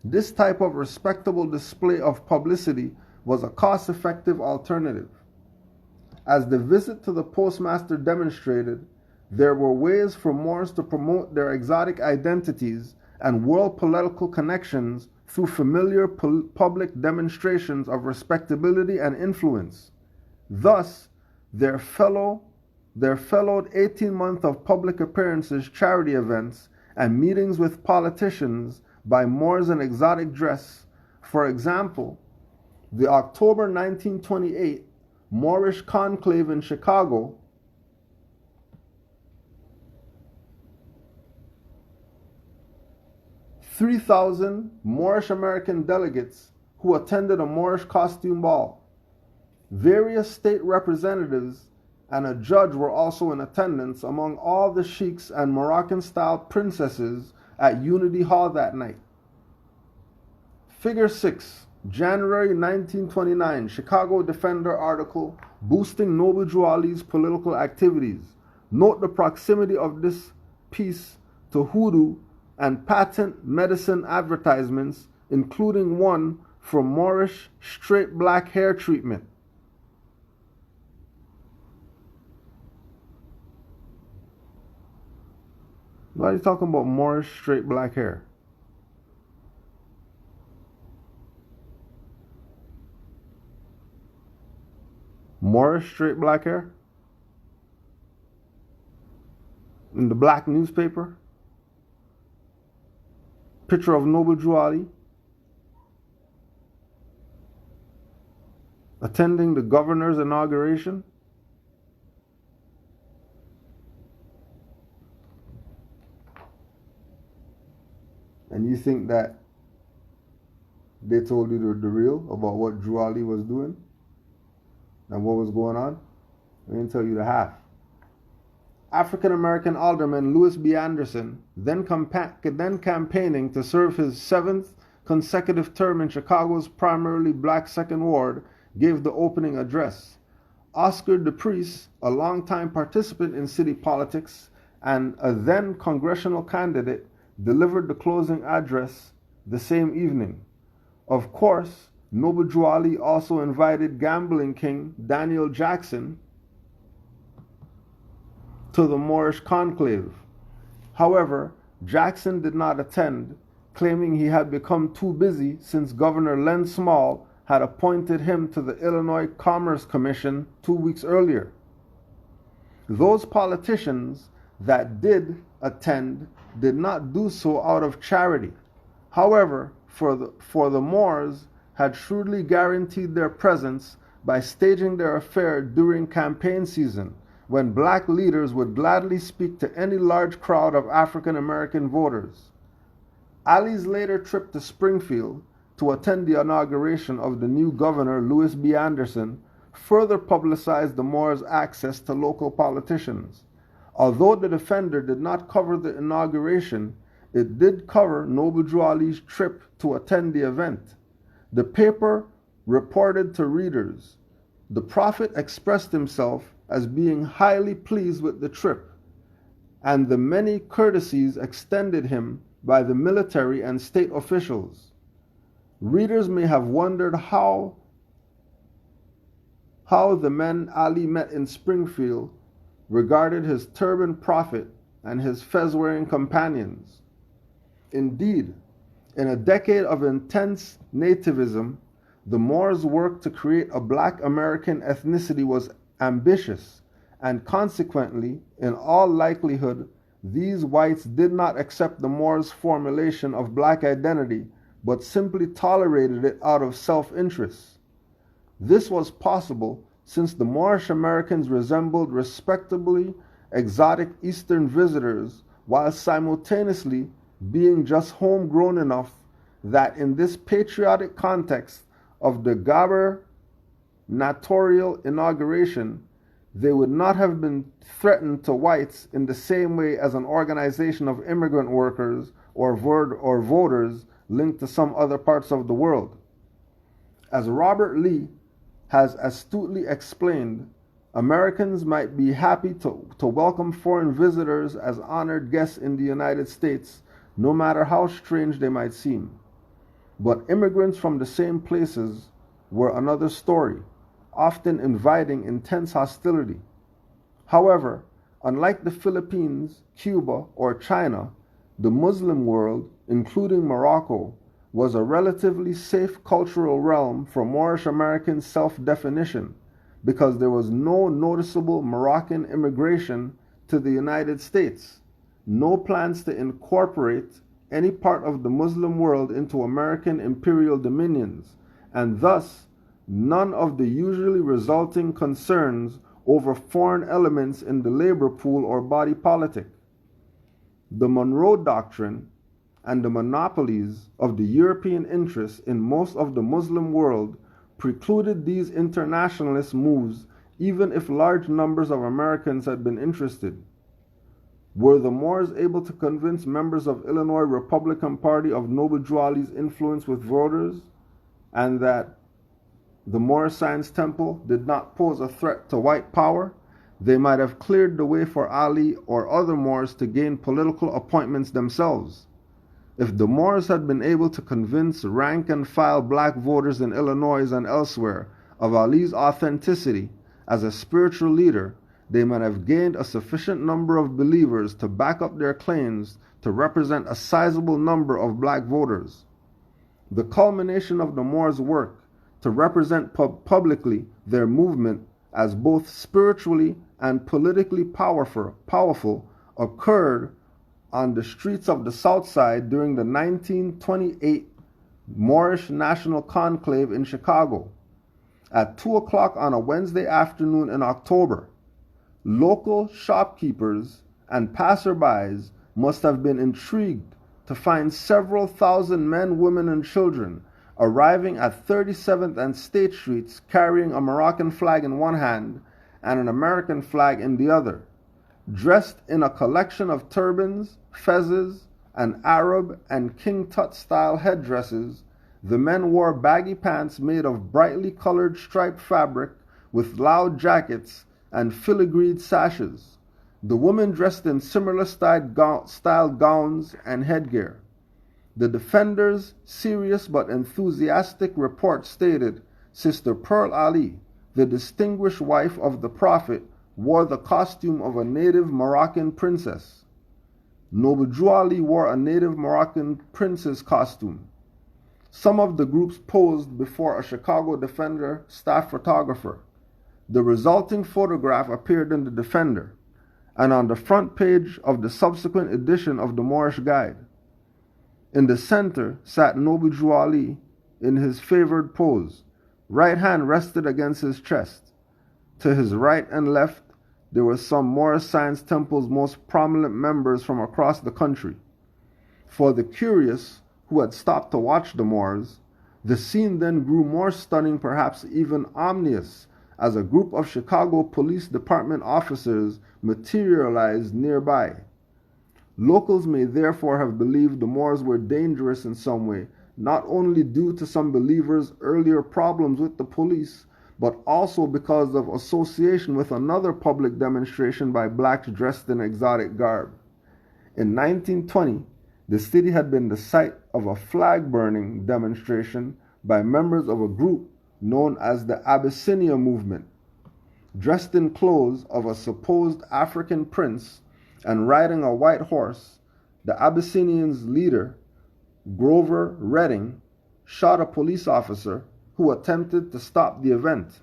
this type of respectable display of publicity was a cost-effective alternative. As the visit to the postmaster demonstrated, there were ways for Moors to promote their exotic identities and world political connections through familiar public demonstrations of respectability and influence. Thus, their followed 18 months of public appearances, charity events, and meetings with politicians by Moors in exotic dress. For example, the October 1928 Moorish conclave in Chicago (3,000 Moorish American delegates who attended a Moorish costume ball). Various state representatives and a judge were also in attendance among all the sheiks and Moroccan-style princesses at Unity Hall that night. Figure 6, January 1929, Chicago Defender article boosting Noble Drew Ali's political activities. Note the proximity of this piece to hoodoo and patent medicine advertisements, including one for Moorish straight black hair treatment. Why are you talking about Moorish straight black hair? Moorish straight black hair? In the black newspaper? Picture of Noble Drew Ali attending the governor's inauguration? And you think that they told you the real about what Drew Ali was doing and what was going on? They didn't tell you the half. African-American alderman Louis B. Anderson, then campaigning to serve his 7th consecutive term in Chicago's primarily black Second Ward, gave the opening address. Oscar DePriest, a longtime participant in city politics and a then congressional candidate, delivered the closing address the same evening. Of course, Noble Drew Ali also invited gambling king Daniel Jackson to the Moorish conclave. However, Jackson did not attend, claiming he had become too busy since Governor Len Small had appointed him to the Illinois Commerce Commission 2 weeks earlier. Those politicians that did attend did not do so out of charity. However, for the Moors had shrewdly guaranteed their presence by staging their affair during campaign season, when black leaders would gladly speak to any large crowd of African American voters. Ali's later trip to Springfield to attend the inauguration of the new governor, Louis B. Anderson, further publicized the Moors' access to local politicians. Although the Defender did not cover the inauguration, it did cover Noble Drew Ali's trip to attend the event. The paper reported to readers, "The Prophet expressed himself as being highly pleased with the trip and the many courtesies extended him by the military and state officials." Readers may have wondered how the men Ali met in Springfield regarded his turbaned prophet and his fez-wearing companions. Indeed, in a decade of intense nativism, the Moors' work to create a black American ethnicity was ambitious, and consequently, in all likelihood, these whites did not accept the Moors' formulation of black identity, but simply tolerated it out of self-interest. This was possible since the Moorish Americans resembled respectably exotic Eastern visitors, while simultaneously being just homegrown enough that in this patriotic context of the gubernatorial inauguration, they would not have been threatened to whites in the same way as an organization of immigrant workers or voters linked to some other parts of the world. As Robert Lee has astutely explained, Americans might be happy to welcome foreign visitors as honored guests in the United States, no matter how strange they might seem. But immigrants from the same places were another story, often inviting intense hostility. However, unlike the Philippines, Cuba, or China, the Muslim world, including Morocco, was a relatively safe cultural realm for Moorish American self-definition because there was no noticeable Moroccan immigration to the United States, no plans to incorporate any part of the Muslim world into American imperial dominions, and thus none of the usually resulting concerns over foreign elements in the labor pool or body politic. The Monroe Doctrine and the monopolies of the European interests in most of the Muslim world precluded these internationalist moves even if large numbers of Americans had been interested. Were the Moors able to convince members of Illinois Republican Party of Noble Drew Ali's influence with voters, and that the Moorish Science Temple did not pose a threat to white power, they might have cleared the way for Ali or other Moors to gain political appointments themselves. If the Moors had been able to convince rank-and-file black voters in Illinois and elsewhere of Ali's authenticity as a spiritual leader, they might have gained a sufficient number of believers to back up their claims to represent a sizable number of black voters. The culmination of the Moors' work to represent publicly their movement as both spiritually and politically powerful occurred on the streets of the South Side during the 1928 Moorish National Conclave in Chicago. At 2 o'clock on a Wednesday afternoon in October, local shopkeepers and passerbys must have been intrigued to find several thousand men, women, and children arriving at 37th and State Streets carrying a Moroccan flag in one hand and an American flag in the other. Dressed in a collection of turbans, fezzes, and Arab and King Tut-style headdresses, the men wore baggy pants made of brightly colored striped fabric with loud jackets and filigreed sashes. The women dressed in similar style gowns and headgear. The Defender's serious but enthusiastic report stated, Sister Pearl Ali, the distinguished wife of the Prophet, wore the costume of a native Moroccan princess. Noble Drew Ali wore a native Moroccan prince's costume. Some of the groups posed before a Chicago Defender staff photographer. The resulting photograph appeared in the Defender and on the front page of the subsequent edition of the Moorish Guide. In the center sat Noble Drew Ali in his favored pose. Right hand rested against his chest. To his right and left, there were some Moorish Science Temple's most prominent members from across the country. For the curious who had stopped to watch the Moors, the scene then grew more stunning, perhaps even ominous, as a group of Chicago Police Department officers materialized nearby. Locals may therefore have believed the Moors were dangerous in some way, not only due to some believers' earlier problems with the police, but also because of association with another public demonstration by blacks dressed in exotic garb. In 1920, the city had been the site of a flag-burning demonstration by members of a group known as the Abyssinia Movement. Dressed in clothes of a supposed African prince and riding a white horse, the Abyssinians' leader, Grover Redding, shot a police officer who attempted to stop the event.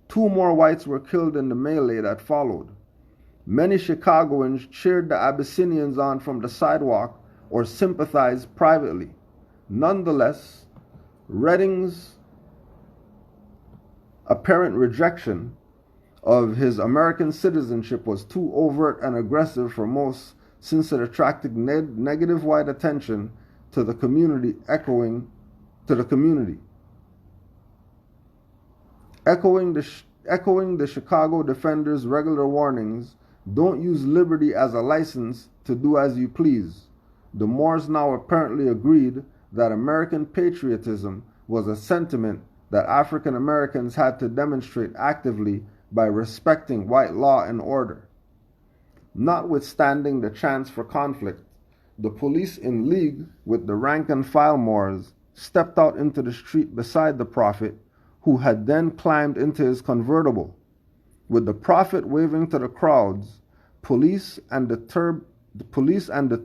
2 more whites were killed in the melee that followed. Many Chicagoans cheered the Abyssinians on from the sidewalk or sympathized privately. Nonetheless, Redding's apparent rejection of his American citizenship was too overt and aggressive for most, since it attracted negative white attention to the community, echoing the Chicago Defender's regular warnings, "Don't use liberty as a license to do as you please." The Moors now apparently agreed that American patriotism was a sentiment that African Americans had to demonstrate actively by respecting white law and order. Notwithstanding the chance for conflict, the police, in league with the rank-and-file Moors, stepped out into the street beside the Prophet, who had then climbed into his convertible. With the Prophet waving to the crowds, police and the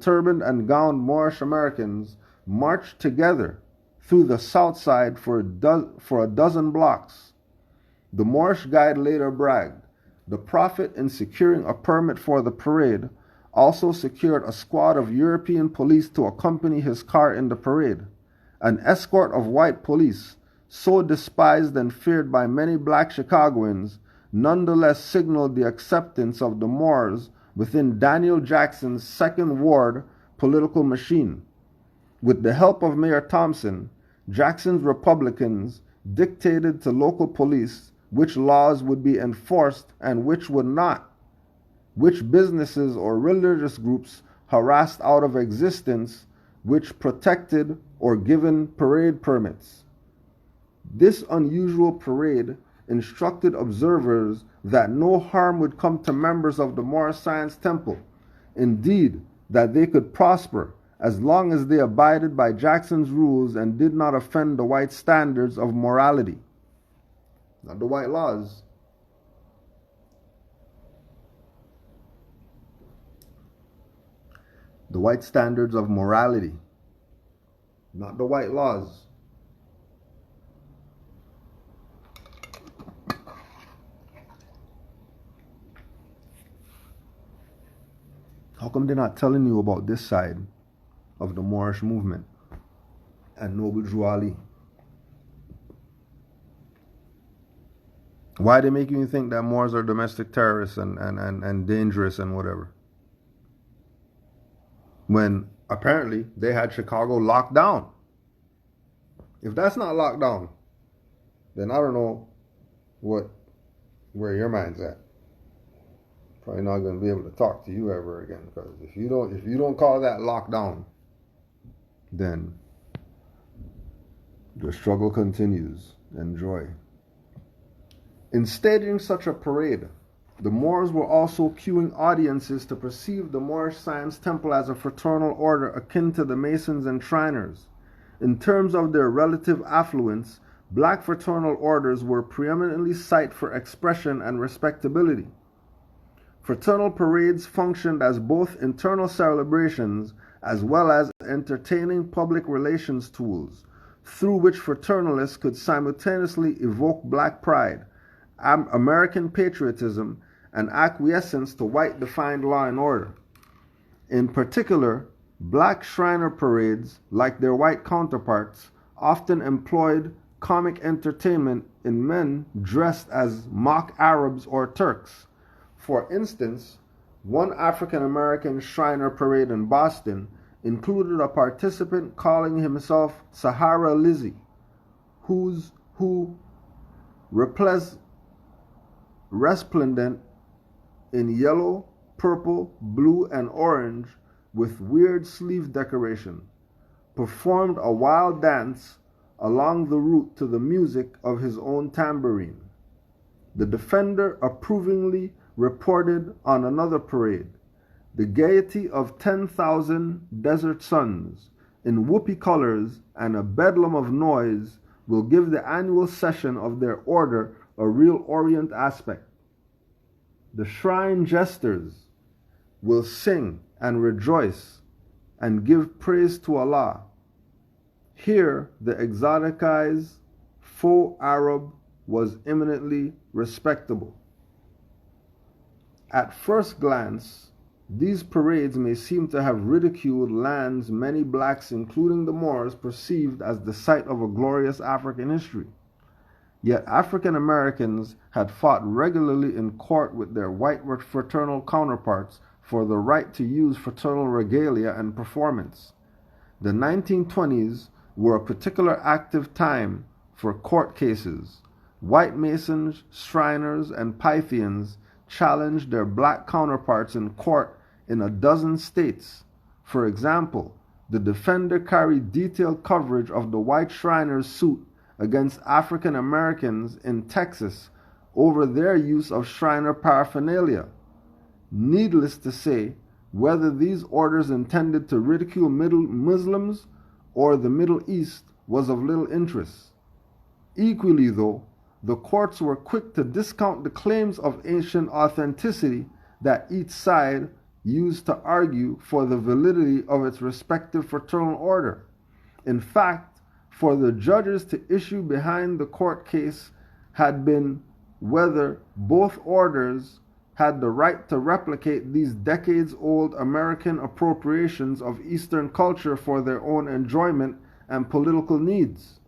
turbaned and gowned Moorish Americans marched together through the South Side for a dozen blocks. The Moorish Guide later bragged, the Prophet, in securing a permit for the parade, also secured a squad of European police to accompany his car in the parade. An escort of white police, so despised and feared by many black Chicagoans, nonetheless signaled the acceptance of the Moors within Daniel Jackson's Second Ward political machine. With the help of Mayor Thompson, Jackson's Republicans dictated to local police which laws would be enforced and which would not, which businesses or religious groups harassed out of existence, which protected or given parade permits. This unusual parade instructed observers that no harm would come to members of the Moorish Science Temple, indeed, that they could prosper as long as they abided by Jackson's rules and did not offend the white standards of morality. Not the white laws. The white standards of morality, not the white laws. How come they're not telling you about this side of the Moorish movement and Noble Drew Ali? Why they making you think that Moors are domestic terrorists and dangerous and whatever? When apparently they had Chicago locked down. If that's not locked down, then I don't know where your mind's at. Probably not going to be able to talk to you ever again, because if you don't call that lockdown, then the struggle continues. Enjoy. In staging such a parade, the Moors were also cueing audiences to perceive the Moorish Science Temple as a fraternal order akin to the Masons and Shriners. In terms of their relative affluence, black fraternal orders were preeminently site for expression and respectability. Fraternal parades functioned as both internal celebrations as well as entertaining public relations tools, through which fraternalists could simultaneously evoke black pride, American patriotism, and acquiescence to white-defined law and order. In particular, black Shriner parades, like their white counterparts, often employed comic entertainment in men dressed as mock Arabs or Turks. For instance, one African-American Shriner parade in Boston included a participant calling himself Sahara Lizzie, who resplendent in yellow, purple, blue, and orange with weird sleeve decoration, performed a wild dance along the route to the music of his own tambourine. The Defender approvingly reported on another parade, the gaiety of 10,000 desert suns in whoopee colors and a bedlam of noise will give the annual session of their order a real Orient aspect. The shrine jesters will sing and rejoice and give praise to Allah. Here the exoticized faux Arab was eminently respectable. At first glance, these parades may seem to have ridiculed lands many blacks, including the Moors, perceived as the site of a glorious African history. Yet African Americans had fought regularly in court with their white fraternal counterparts for the right to use fraternal regalia and performance. The 1920s were a particular active time for court cases. White Masons, Shriners, and Pythians challenged their black counterparts in court in a dozen states. For example, the Defender carried detailed coverage of the white Shriners' suit against African Americans in Texas over their use of Shriner paraphernalia. Needless to say, whether these orders intended to ridicule Muslims or the Middle East was of little interest. Equally though, the courts were quick to discount the claims of ancient authenticity that each side used to argue for the validity of its respective fraternal order. In fact, for the judges to issue behind the court case had been whether both orders had the right to replicate these decades-old American appropriations of Eastern culture for their own enjoyment and political needs.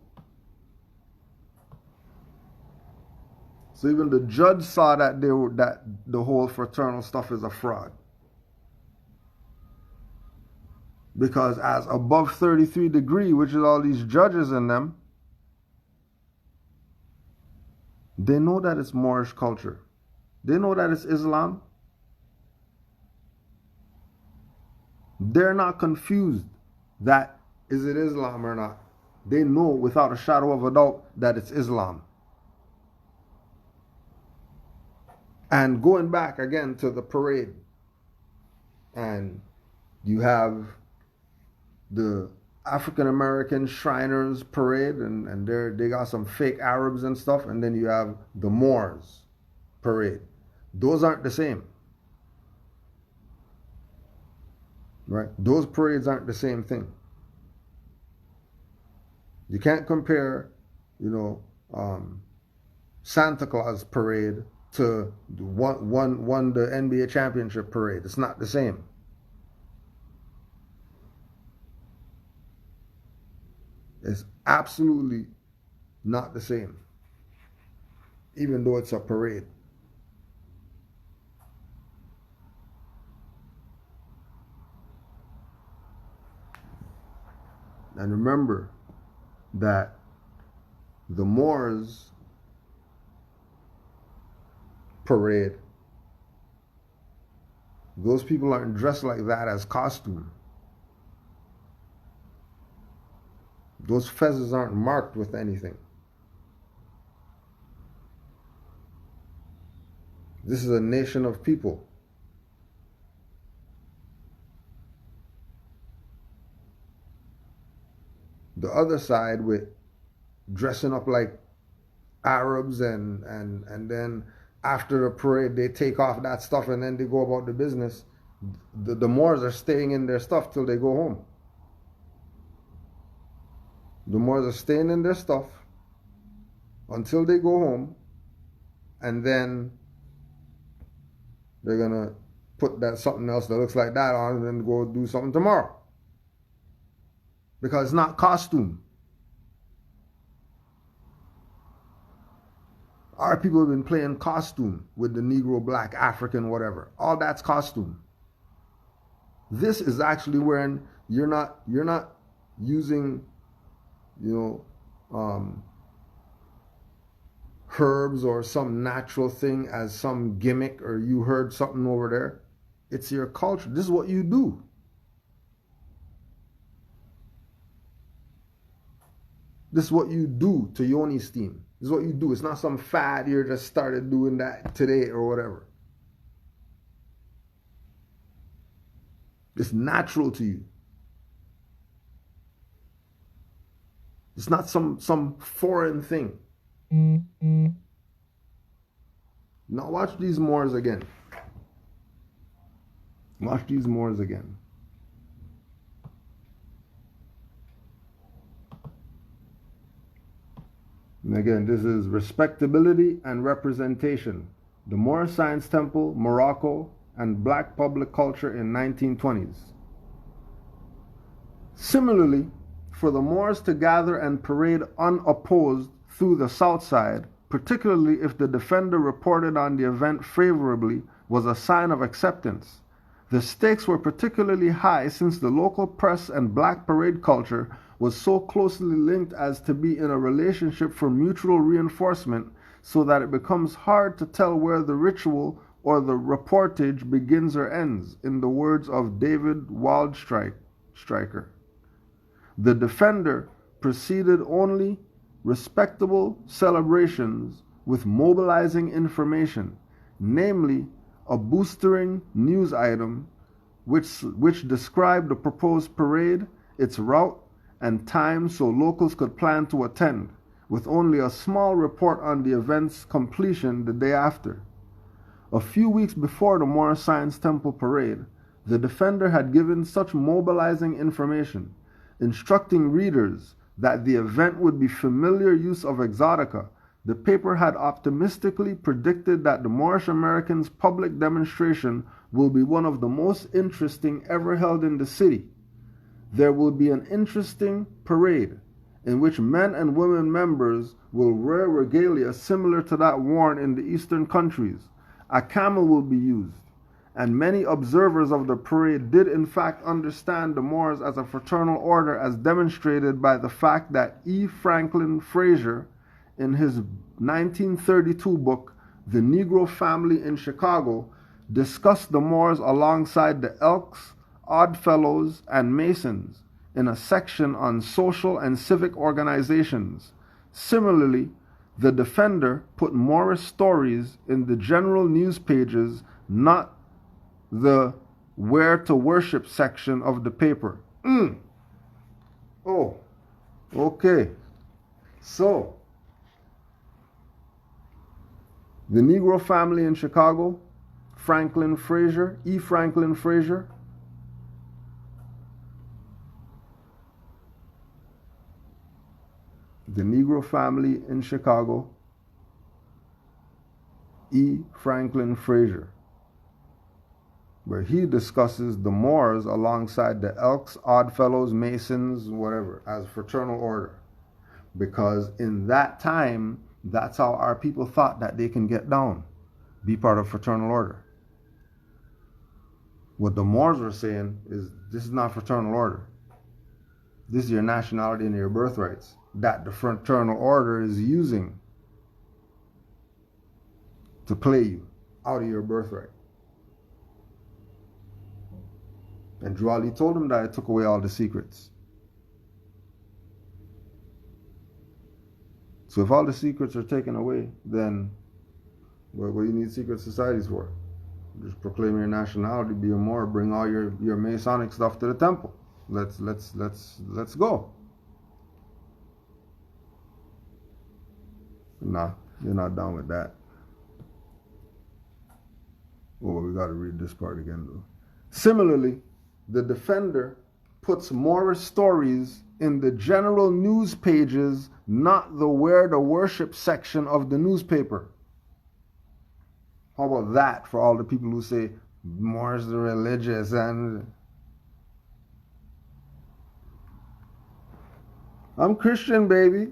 So even the judge saw that that the whole fraternal stuff is a fraud. Because as above 33 degree, which is all these judges in them, They know that it's Moorish culture. They know that it's Islam. They're not confused that is it Islam or not. They know without a shadow of a doubt that it's Islam. And going back again to the parade, and you have the African American Shriners parade, and they got some fake Arabs and stuff, and then you have the Moors parade. Those aren't the same. Right? Those parades aren't the same thing. You can't compare, Santa Claus parade to the NBA championship parade. It's not the same. It's absolutely not the same, even though it's a parade. And remember that the Moors parade, those people aren't dressed like that as costume. Those fezzes aren't marked with anything. This is a nation of people. The other side with dressing up like Arabs and then after the parade they take off that stuff and then they go about the business. The Moors are staying in their stuff till they go home. The Moors are staying in their stuff until they go home, and then they're gonna put that something else that looks like that on and then go do something tomorrow. Because it's not costume. Our people have been playing costume with the Negro, Black, African, whatever. All that's costume. This is actually when you're not using, herbs or some natural thing as some gimmick, or you heard something over there. It's your culture. This is what you do. This is what you do to Yoni steam. This is what you do. It's not some fad you just started doing that today or whatever. It's natural to you. It's not some foreign thing. Now watch these Moors again. Watch these Moors again. And again, this is Respectability and Representation, the Moor Science Temple, Morocco, and Black Public Culture in 1920s. Similarly, for the Moors to gather and parade unopposed through the south side, particularly if the defender reported on the event favorably, was a sign of acceptance. The stakes were particularly high since the local press and black parade culture was so closely linked as to be in a relationship for mutual reinforcement, so that it becomes hard to tell where the ritual or the reportage begins or ends, in the words of David Waldstreicher. The defender preceded only respectable celebrations with mobilizing information, namely a boostering news item which described the proposed parade, its route, and time so locals could plan to attend, with only a small report on the event's completion the day after. A few weeks before the Moor Science Temple parade, the defender had given such mobilizing information, instructing readers that the event would be familiar use of exotica. The paper had optimistically predicted that the Moorish Americans' public demonstration will be one of the most interesting ever held in the city. There will be an interesting parade in which men and women members will wear regalia similar to that worn in the eastern countries. A camel will be used, and many observers of the parade did in fact understand the Moors as a fraternal order, as demonstrated by the fact that E. Franklin Frazier, in his 1932 book, The Negro Family in Chicago, discussed the Moors alongside the Elks, Oddfellows, and Masons in a section on social and civic organizations. Similarly, the Defender put Moorish stories in the general news pages, not the where to worship section of the paper. Oh, okay. So, the Negro Family in Chicago, Franklin Frazier, E. Franklin Frazier. The Negro Family in Chicago, E. Franklin Frazier, where he discusses the Moors alongside the Elks, Oddfellows, Masons, whatever, as fraternal order. Because in that time, that's how our people thought that they can get down, be part of fraternal order. What the Moors were saying is, this is not fraternal order. This is your nationality and your birthrights that the fraternal order is using to play you out of your birthright. And Drew Ali told him that it took away all the secrets. So if all the secrets are taken away, then what do you need secret societies for? Just proclaim your nationality, be a Moor, bring all your Masonic stuff to the temple. Let's go. Nah, you're not down with that. Oh, we got to read this part again, though. Similarly, the Defender puts Moorish stories in the general news pages, not the where to worship section of the newspaper. How about that for all the people who say Moors are religious and... I'm Christian, baby.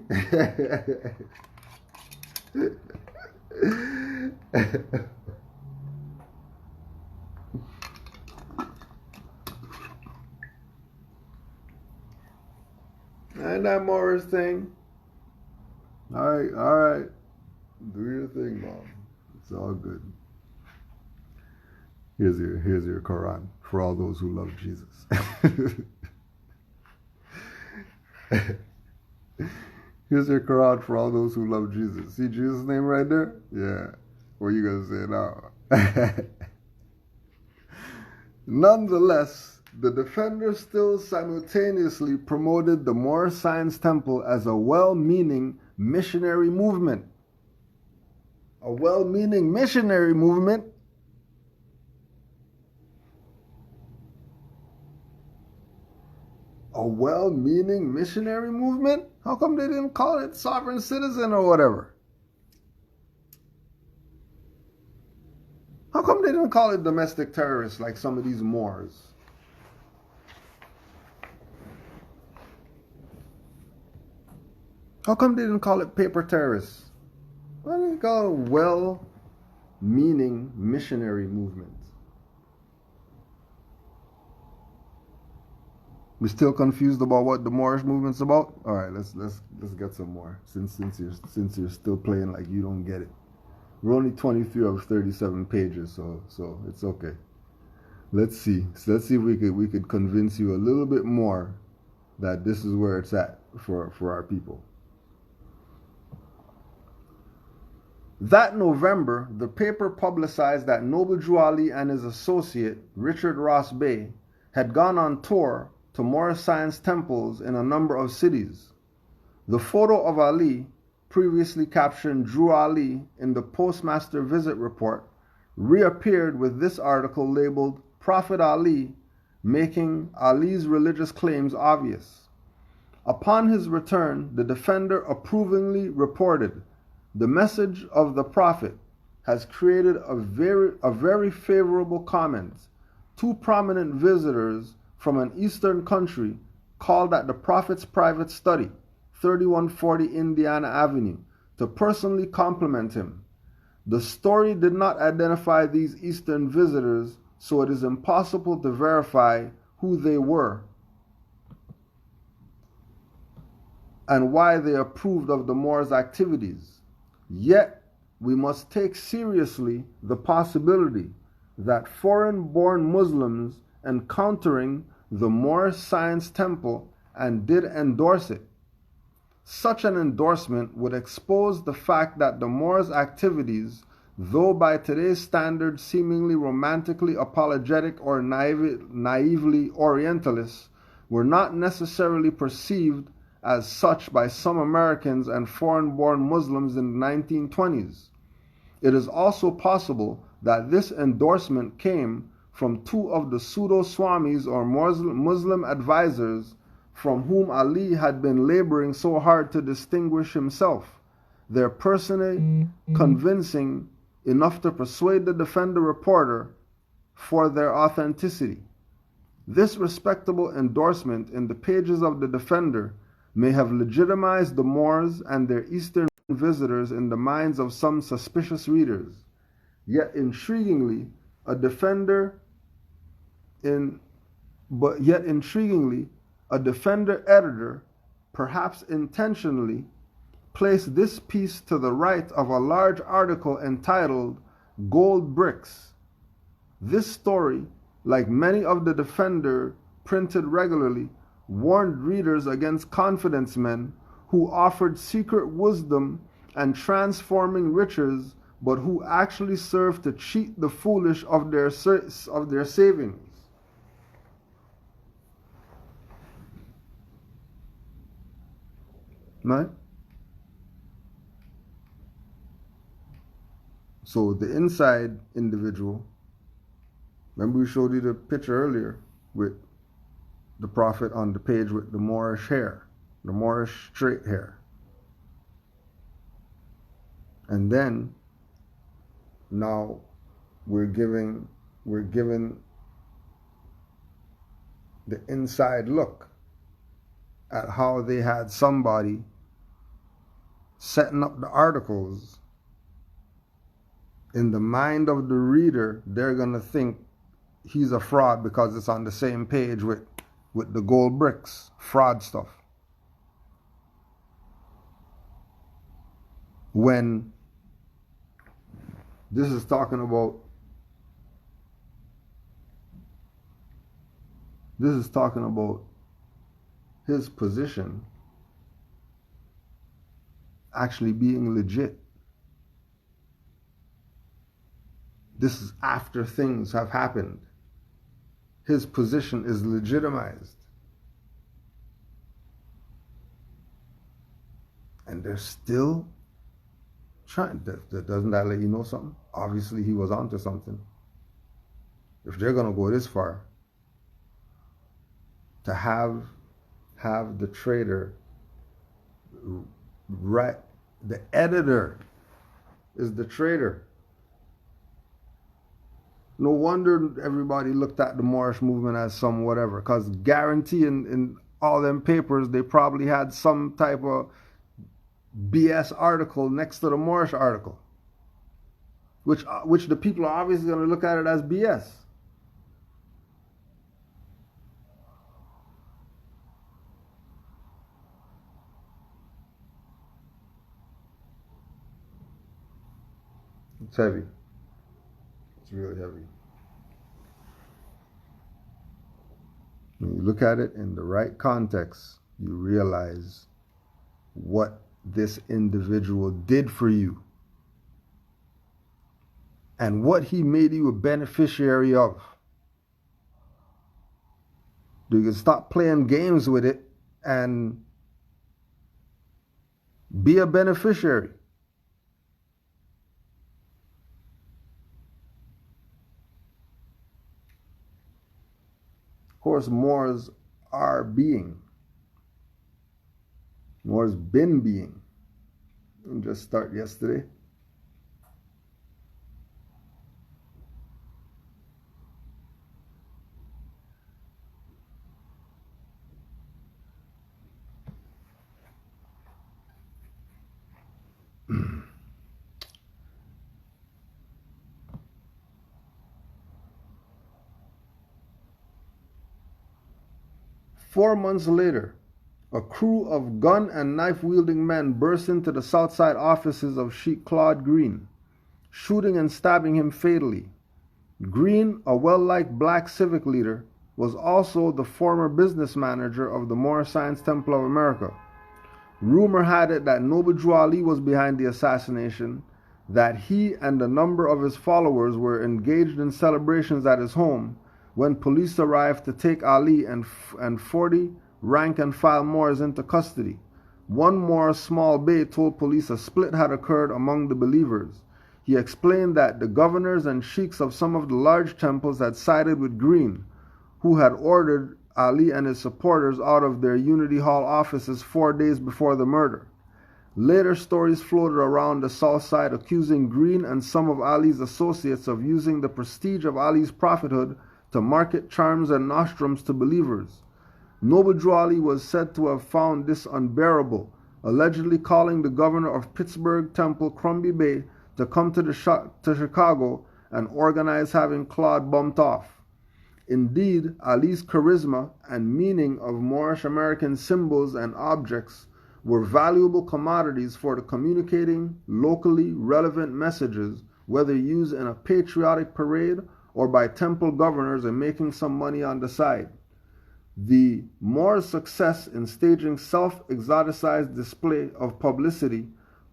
And that Moorish thing. All right. Do your thing, Mom. It's all good. Here's your Quran for all those who love Jesus. Here's your Quran for all those who love Jesus. See Jesus' name right there? Yeah. What are you going to say now? Nonetheless, the Defender still simultaneously promoted the Moorish Science Temple as a well-meaning missionary movement. A well-meaning missionary movement? A well-meaning missionary movement? How come they didn't call it sovereign citizen or whatever? How come they didn't call it domestic terrorists like some of these Moors? How come they didn't call it paper terrorists? Why didn't they call it a well-meaning missionary movement? We're still confused about what the Moorish movement's about? All right, let's get some more. Since you're still playing like you don't get it. We're only 23 of 37 pages, so it's okay. Let's see. So let's see if we could convince you a little bit more that this is where it's at for our people. That November, the paper publicized that Noble Drew Ali and his associate, Richard Ross Bey, had gone on tour to Moorish science temples in a number of cities. The photo of Ali, previously captioned Drew Ali in the Postmaster Visit Report, reappeared with this article labeled Prophet Ali, making Ali's religious claims obvious. Upon his return, the Defender approvingly reported, "The message of the Prophet has created a very favorable comment. Two prominent visitors from an eastern country called at the Prophet's private study, 3140 Indiana Avenue, to personally compliment him. The story did not identify these eastern visitors, so it is impossible to verify who they were. and why they approved of the Moors' activities. Yet, we must take seriously the possibility that foreign-born Muslims encountering the Moorish Science Temple and did endorse it. Such an endorsement would expose the fact that the Moors' activities, though by today's standards seemingly romantically apologetic or naively Orientalist, were not necessarily perceived as such by some Americans and foreign-born Muslims in the 1920s. It is also possible that this endorsement came from two of the pseudo-Swamis or Muslim advisors from whom Ali had been laboring so hard to distinguish himself. Their personally convincing enough to persuade the Defender reporter for their authenticity. This respectable endorsement in the pages of the Defender may have legitimized the Moors and their Eastern visitors in the minds of some suspicious readers. Yet intriguingly, a Defender editor, perhaps intentionally, placed this piece to the right of a large article entitled Gold Bricks. This story, like many of the Defender printed regularly, warned readers against confidence men who offered secret wisdom and transforming riches, but who actually served to cheat the foolish of their savings. Right? So the inside individual, remember we showed you the picture earlier with the Prophet on the page with the Moorish hair, the Moorish straight hair. And then now we're given the inside look at how they had somebody setting up the articles. In the mind of the reader, they're going to think he's a fraud because it's on the same page with the gold bricks, fraud stuff. When this is talking about his position actually being legit. This is after things have happened. His position is legitimized. And they're still trying. Doesn't that let you know something? Obviously he was onto something. If they're going to go this far, to have the trader, right, the editor is the trader. No wonder everybody looked at the Moorish movement as some whatever, because guarantee in all them papers they probably had some type of BS article next to the Moorish article, which the people are obviously going to look at it as BS. It's heavy. It's really heavy. When you look at it in the right context, you realize what this individual did for you and what he made you a beneficiary of. You can stop playing games with it and be a beneficiary. Of course, Moors are being. Moors been being. Didn't just start yesterday. Four months later, A crew of gun and knife-wielding men burst into the Southside offices of Sheikh Claude Green, shooting and stabbing him fatally. Green, a well-liked black civic leader, was also the former business manager of the Moorish Science Temple of America. Rumor had it that Noble Drew Ali was behind the assassination, that he and a number of his followers were engaged in celebrations at his home when police arrived to take Ali and 40 rank-and-file Moors into custody. One Moor, Small Bay, told police a split had occurred among the believers. He explained that the governors and sheikhs of some of the large temples had sided with Green, who had ordered Ali and his supporters out of their Unity Hall offices 4 days before the murder. Later stories floated around the South Side accusing Green and some of Ali's associates of using the prestige of Ali's prophethood to market charms and nostrums to believers. Noble Drew Ali was said to have found this unbearable, allegedly calling the governor of Pittsburgh Temple, Crumbie Bay, to come to Chicago and organize having Claude bumped off. Indeed, Ali's charisma and meaning of Moorish American symbols and objects were valuable commodities for the communicating locally relevant messages, whether used in a patriotic parade or by temple governors and making some money on the side. The Moors' success in staging self-exoticized display of publicity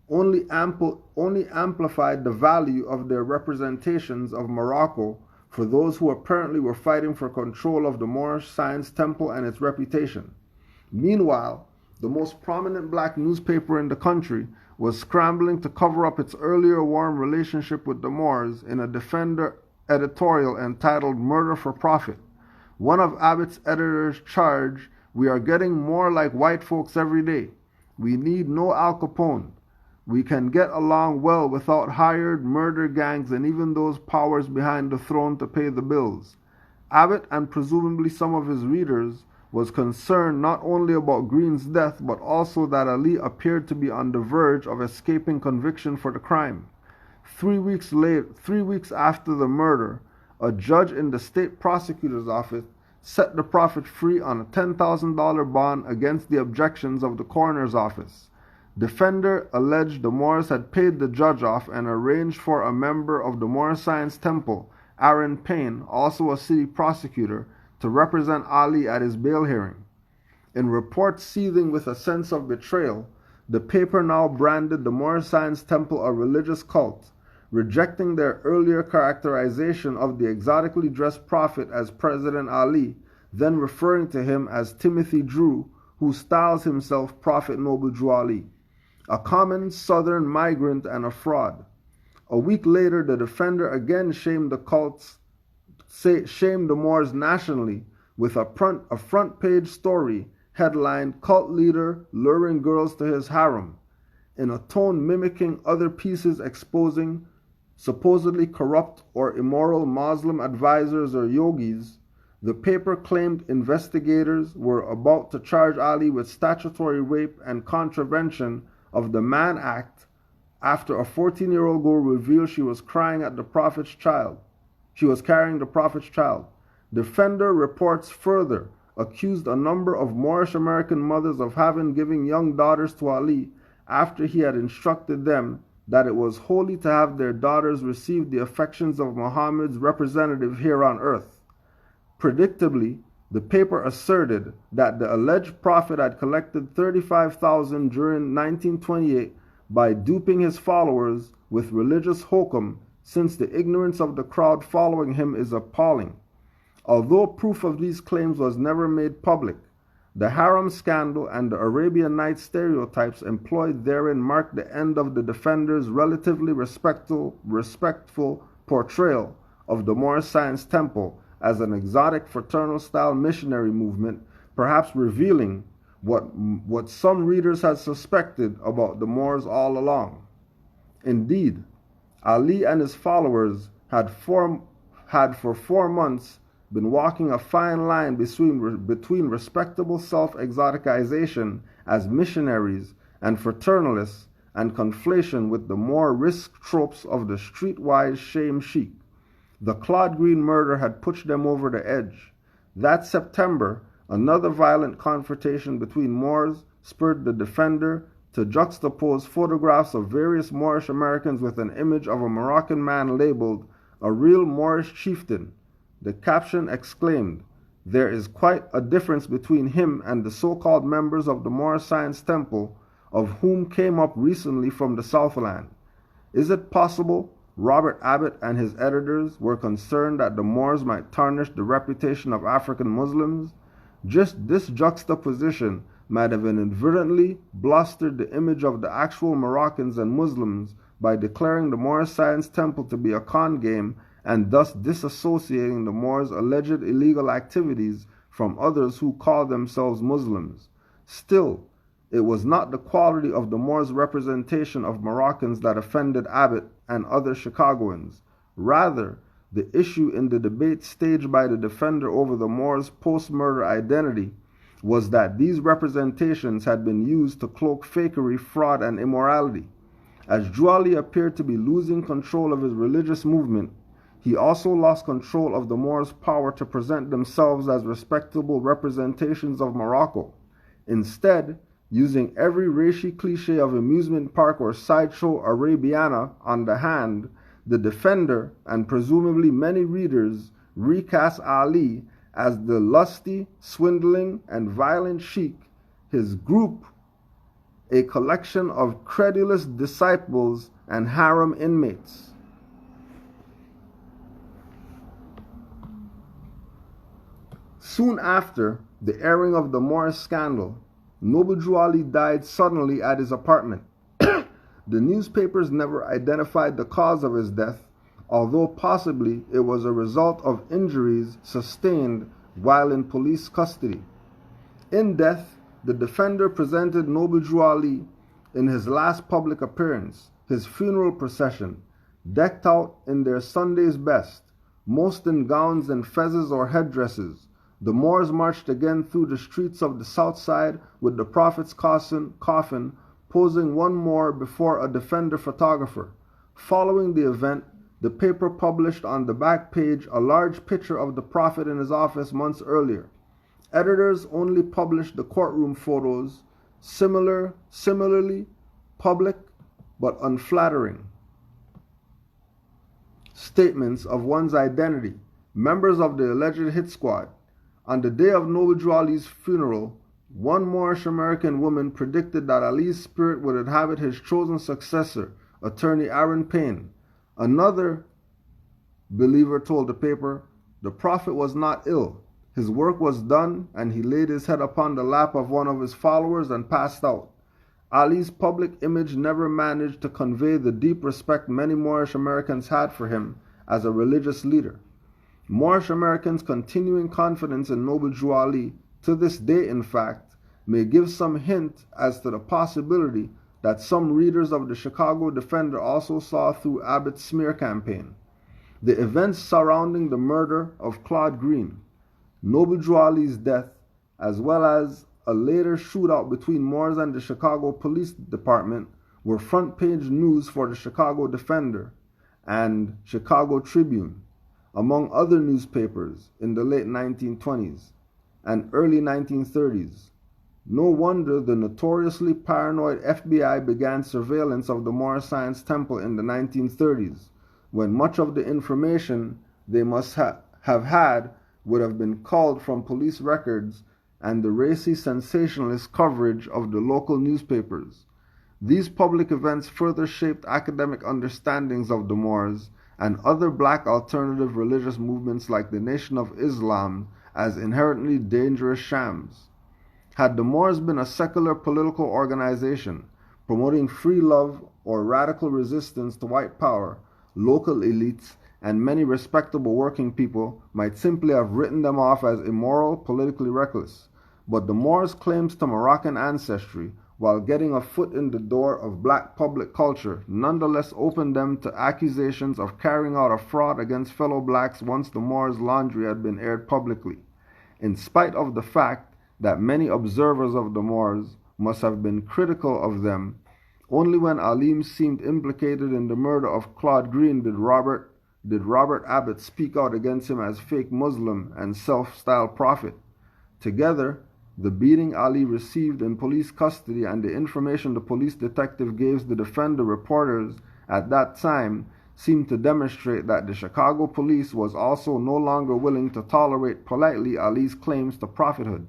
only amplified the value of their representations of Morocco for those who apparently were fighting for control of the Moorish Science Temple and its reputation. Meanwhile, the most prominent black newspaper in the country was scrambling to cover up its earlier warm relationship with the Moors in a Defender editorial entitled Murder for Profit. One of Abbott's editors charged, "We are getting more like white folks every day. We need no Al Capone. We can get along well without hired murder gangs and even those powers behind the throne to pay the bills." Abbott, and presumably some of his readers, was concerned not only about Green's death but also that Ali appeared to be on the verge of escaping conviction for the crime. 3 weeks after the murder, a judge in the state prosecutor's office set the prophet free on a $10,000 bond against the objections of the coroner's office. Defender alleged the Moors had paid the judge off and arranged for a member of the Moorish Science Temple, Aaron Payne, also a city prosecutor, to represent Ali at his bail hearing. In reports seething with a sense of betrayal, the paper now branded the Moorish Science Temple a religious cult, rejecting their earlier characterization of the exotically dressed prophet as President Ali, then referring to him as Timothy Drew, who styles himself Prophet Noble Drew Ali, a common southern migrant and a fraud. A week later, the Defender again shamed the Moors nationally with a front page story headlined "Cult Leader Luring Girls to His Harem," in a tone mimicking other pieces exposing supposedly corrupt or immoral Muslim advisors or yogis. The paper claimed investigators were about to charge Ali with statutory rape and contravention of the Mann Act after a 14-year-old girl revealed she was carrying the prophet's child. Defender reports further accused a number of Moorish American mothers of having given young daughters to Ali after he had instructed them that it was holy to have their daughters receive the affections of Muhammad's representative here on earth. Predictably, the paper asserted that the alleged prophet had collected $35,000 during 1928 by duping his followers with religious hokum, since the ignorance of the crowd following him is appalling. Although proof of these claims was never made public, the harem scandal and the Arabian Nights stereotypes employed therein marked the end of the Defender's relatively respectful portrayal of the Moorish Science Temple as an exotic fraternal-style missionary movement, perhaps revealing what some readers had suspected about the Moors all along. Indeed, Ali and his followers had for 4 months been walking a fine line between respectable self-exoticization as missionaries and fraternalists and conflation with the more risk tropes of the streetwise shame chic. The Claude Green murder had pushed them over the edge. That September, Another violent confrontation between Moors spurred the defender to juxtapose photographs of various Moorish Americans with an image of a Moroccan man labeled a real Moorish chieftain. The caption exclaimed, "There is quite a difference between him and the so-called members of the Moorish Science Temple, of whom came up recently from the Southland." Is it possible Robert Abbott and his editors were concerned that the Moors might tarnish the reputation of African Muslims? Just this juxtaposition might have inadvertently blustered the image of the actual Moroccans and Muslims by declaring the Moorish Science Temple to be a con game and thus disassociating the Moors' alleged illegal activities from others who call themselves Muslims. Still, it was not the quality of the Moors' representation of Moroccans that offended Abbott and other Chicagoans. Rather, the issue in the debate staged by the defender over the Moors' post-murder identity was that these representations had been used to cloak fakery, fraud, and immorality. As Jouali appeared to be losing control of his religious movement, he also lost control of the Moors' power to present themselves as respectable representations of Morocco. Instead, using every racy cliché of amusement park or sideshow Arabiana on the hand, the defender, and presumably many readers, recast Ali as the lusty, swindling, and violent sheik, his group a collection of credulous disciples and harem inmates. Soon after the airing of the Moorish scandal, Noble Jouali died suddenly at his apartment. The newspapers never identified the cause of his death, although possibly it was a result of injuries sustained while in police custody. In death, the defender presented Noble Jouali in his last public appearance, his funeral procession, decked out in their Sunday's best, most in gowns and fezzes or headdresses. The Moors marched again through the streets of the south side with the Prophet's coffin posing one more before a defender photographer. Following the event, the paper published on the back page a large picture of the Prophet in his office months earlier. Editors only published the courtroom photos, similarly public but unflattering statements of one's identity. Members of the alleged hit squad. On the day of Noble Jouali's funeral, one Moorish American woman predicted that Ali's spirit would inhabit his chosen successor, attorney Aaron Payne. Another believer told the paper, the Prophet was not ill. His work was done, and he laid his head upon the lap of one of his followers and passed out. Ali's public image never managed to convey the deep respect many Moorish Americans had for him as a religious leader. Moorish Americans' continuing confidence in Noble Jouali, to this day in fact, may give some hint as to the possibility that some readers of the Chicago Defender also saw through Abbott's smear campaign. The events surrounding the murder of Claude Green, Noble Jouali's death, as well as a later shootout between Moors and the Chicago Police Department were front-page news for the Chicago Defender and Chicago Tribune, among other newspapers in the late 1920s and early 1930s. No wonder the notoriously paranoid FBI began surveillance of the Moorish Science Temple in the 1930s, when much of the information they must have had would have been culled from police records and the racy sensationalist coverage of the local newspapers. These public events further shaped academic understandings of the Moors and other black alternative religious movements like the Nation of Islam as inherently dangerous shams. Had the Moors been a secular political organization promoting free love or radical resistance to white power, local elites and many respectable working people might simply have written them off as immoral, politically reckless. But the Moors' claims to Moroccan ancestry, while getting a foot in the door of black public culture, nonetheless opened them to accusations of carrying out a fraud against fellow blacks once the Moors' laundry had been aired publicly. In spite of the fact that many observers of the Moors must have been critical of them, only when Alim seemed implicated in the murder of Claude Green did Robert Abbott speak out against him as fake Muslim and self-styled prophet. Together, the beating Ali received in police custody and the information the police detective gave the defender reporters at that time seemed to demonstrate that the Chicago police was also no longer willing to tolerate politely Ali's claims to prophethood.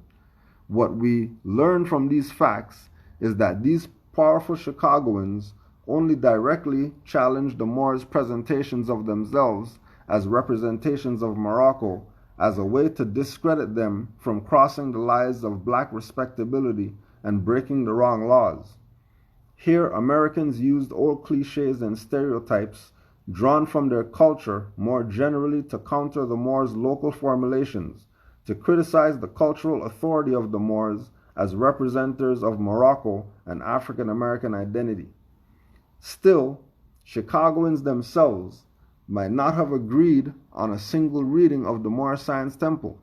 What we learn from these facts is that these powerful Chicagoans only directly challenged the Moors' presentations of themselves as representations of Morocco as a way to discredit them from crossing the lines of black respectability and breaking the wrong laws. Here, Americans used old cliches and stereotypes drawn from their culture more generally to counter the Moors' local formulations, to criticize the cultural authority of the Moors as representatives of Morocco and African American identity. Still, Chicagoans themselves might not have agreed on a single reading of the Moor Science Temple.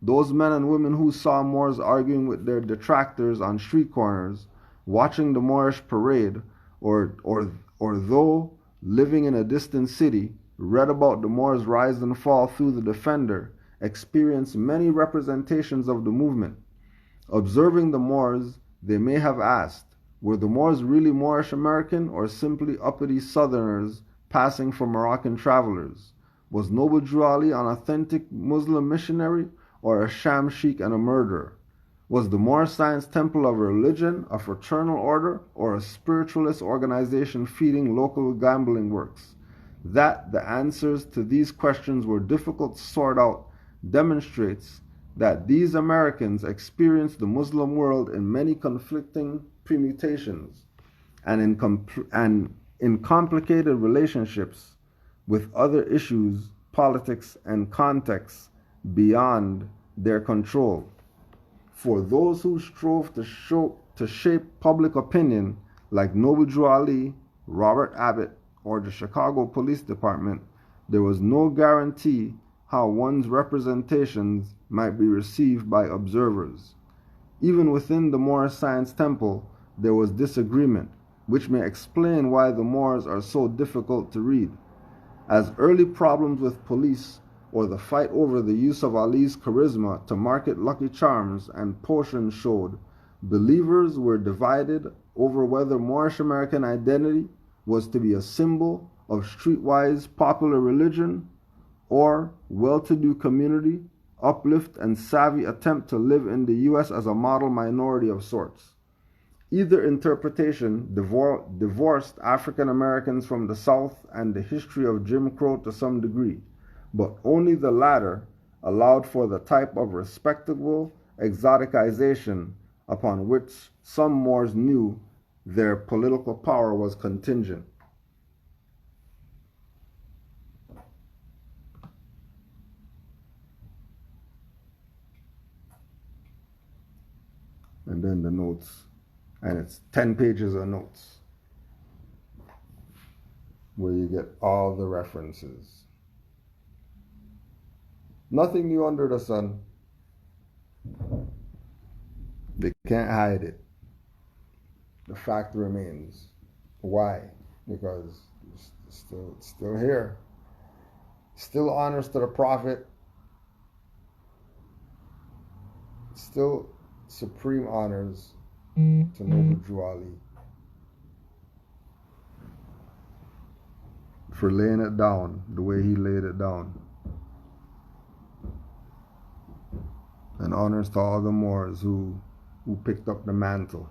Those men and women who saw Moors arguing with their detractors on street corners, watching the Moorish parade, or though living in a distant city, read about the Moors' rise and fall through the defender, experienced many representations of the movement. Observing the Moors, they may have asked, were the Moors really Moorish American or simply uppity Southerners passing for Moroccan travelers? Was Noble Drew Ali an authentic Muslim missionary or a sham sheikh and a murderer? Was the Moor Science Temple a religion, a fraternal order, or a spiritualist organization feeding local gambling works? That the answers to these questions were difficult to sort out demonstrates that these Americans experienced the Muslim world in many conflicting permutations and in complicated relationships with other issues, politics, and contexts beyond their control. For those who strove to shape public opinion, like Noble Drew Ali, Robert Abbott, or the Chicago Police Department, there was no guarantee how one's representations might be received by observers. Even within the Moor Science Temple, there was disagreement, which may explain why the Moors are so difficult to read. As early problems with police or the fight over the use of Ali's charisma to market Lucky Charms and potions showed, believers were divided over whether Moorish American identity was to be a symbol of streetwise popular religion or well-to-do community, uplift, and savvy attempt to live in the U.S. as a model minority of sorts. Either interpretation divorced African Americans from the South and the history of Jim Crow to some degree, but only the latter allowed for the type of respectable exoticization upon which some Moors knew their political power was contingent. And then the notes, and it's 10 pages of notes where you get all the references. Nothing new under the sun. They can't hide it. The fact remains. Why? Because it's still here. Still honors to the Prophet. Still supreme honors to Noble Drew Ali for laying it down the way he laid it down. And honors to all the Moors who picked up the mantle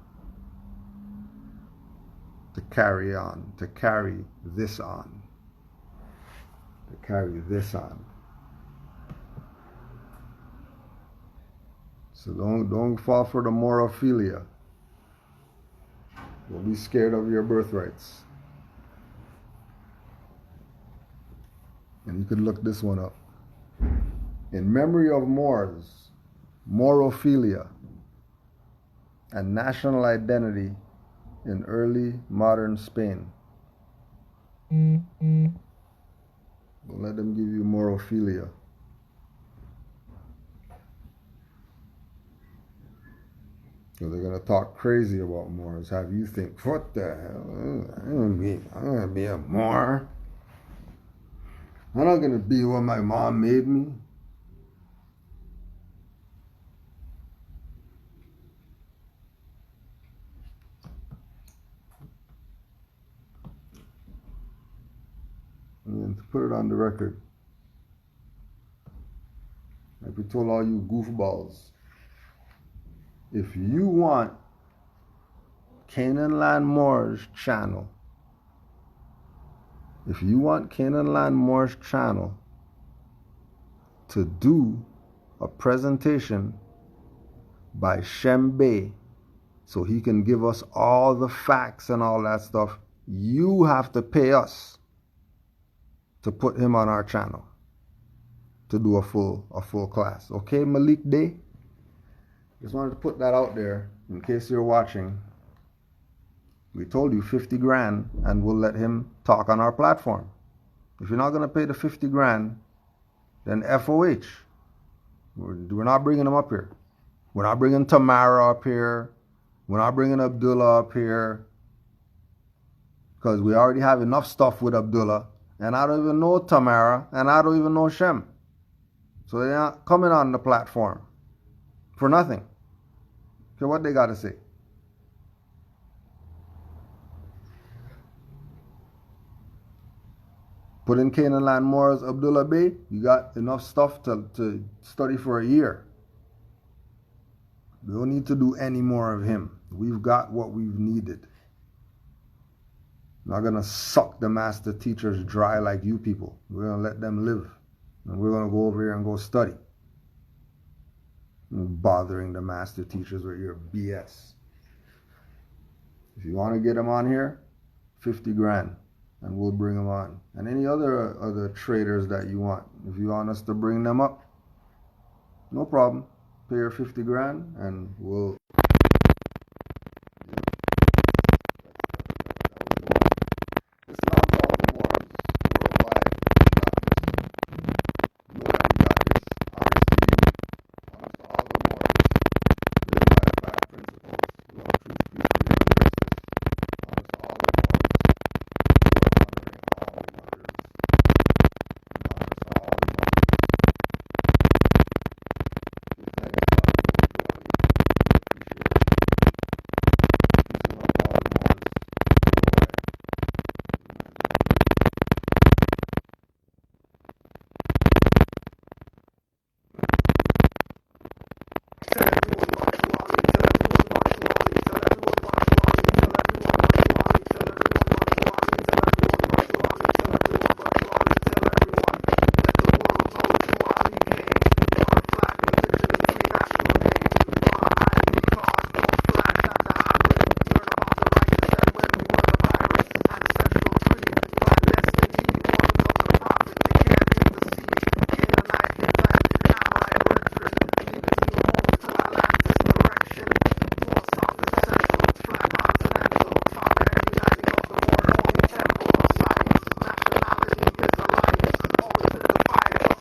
to carry on, to carry this on, to carry this on. So don't fall for the Maurophilia. Don't be scared of your birthrights. And you could look this one up. In memory of Moors, Maurophilia, and national identity in early modern Spain. Don't let them give you Maurophilia. So they're going to talk crazy about Moors, have you think, what the hell? I'm going to be a Moor. I'm not going to be what my mom made me. put it on the record. Like we told all you goofballs, if you want Canaanland Moors channel, to do a presentation by Shembe so he can give us all the facts and all that stuff, you have to pay us to put him on our channel to do a full class. Okay, Malik Day? Just wanted to put that out there in case you're watching. We told you 50 grand and we'll let him talk on our platform. If you're not going to pay the 50 grand, then FOH. We're not bringing him up here. We're not bringing Tamara up here. We're not bringing Abdullah up here. Because we already have enough stuff with Abdullah. And I don't even know Tamara. And I don't even know Shem. So they're not coming on the platform for nothing. Okay, what they got to say? Put in Canaanland Moors, Abdullah Bey, you got enough stuff to study for a year. We don't need to do any more of him. We've got what we've needed. Not going to suck the master teachers dry like you people. We're going to let them live. And we're going to go over here and go study. Bothering the master teachers with your BS. If you want to get them on here, 50 grand. And we'll bring them on. And any other traders that you want. If you want us to bring them up, no problem. Pay your 50 grand and we'll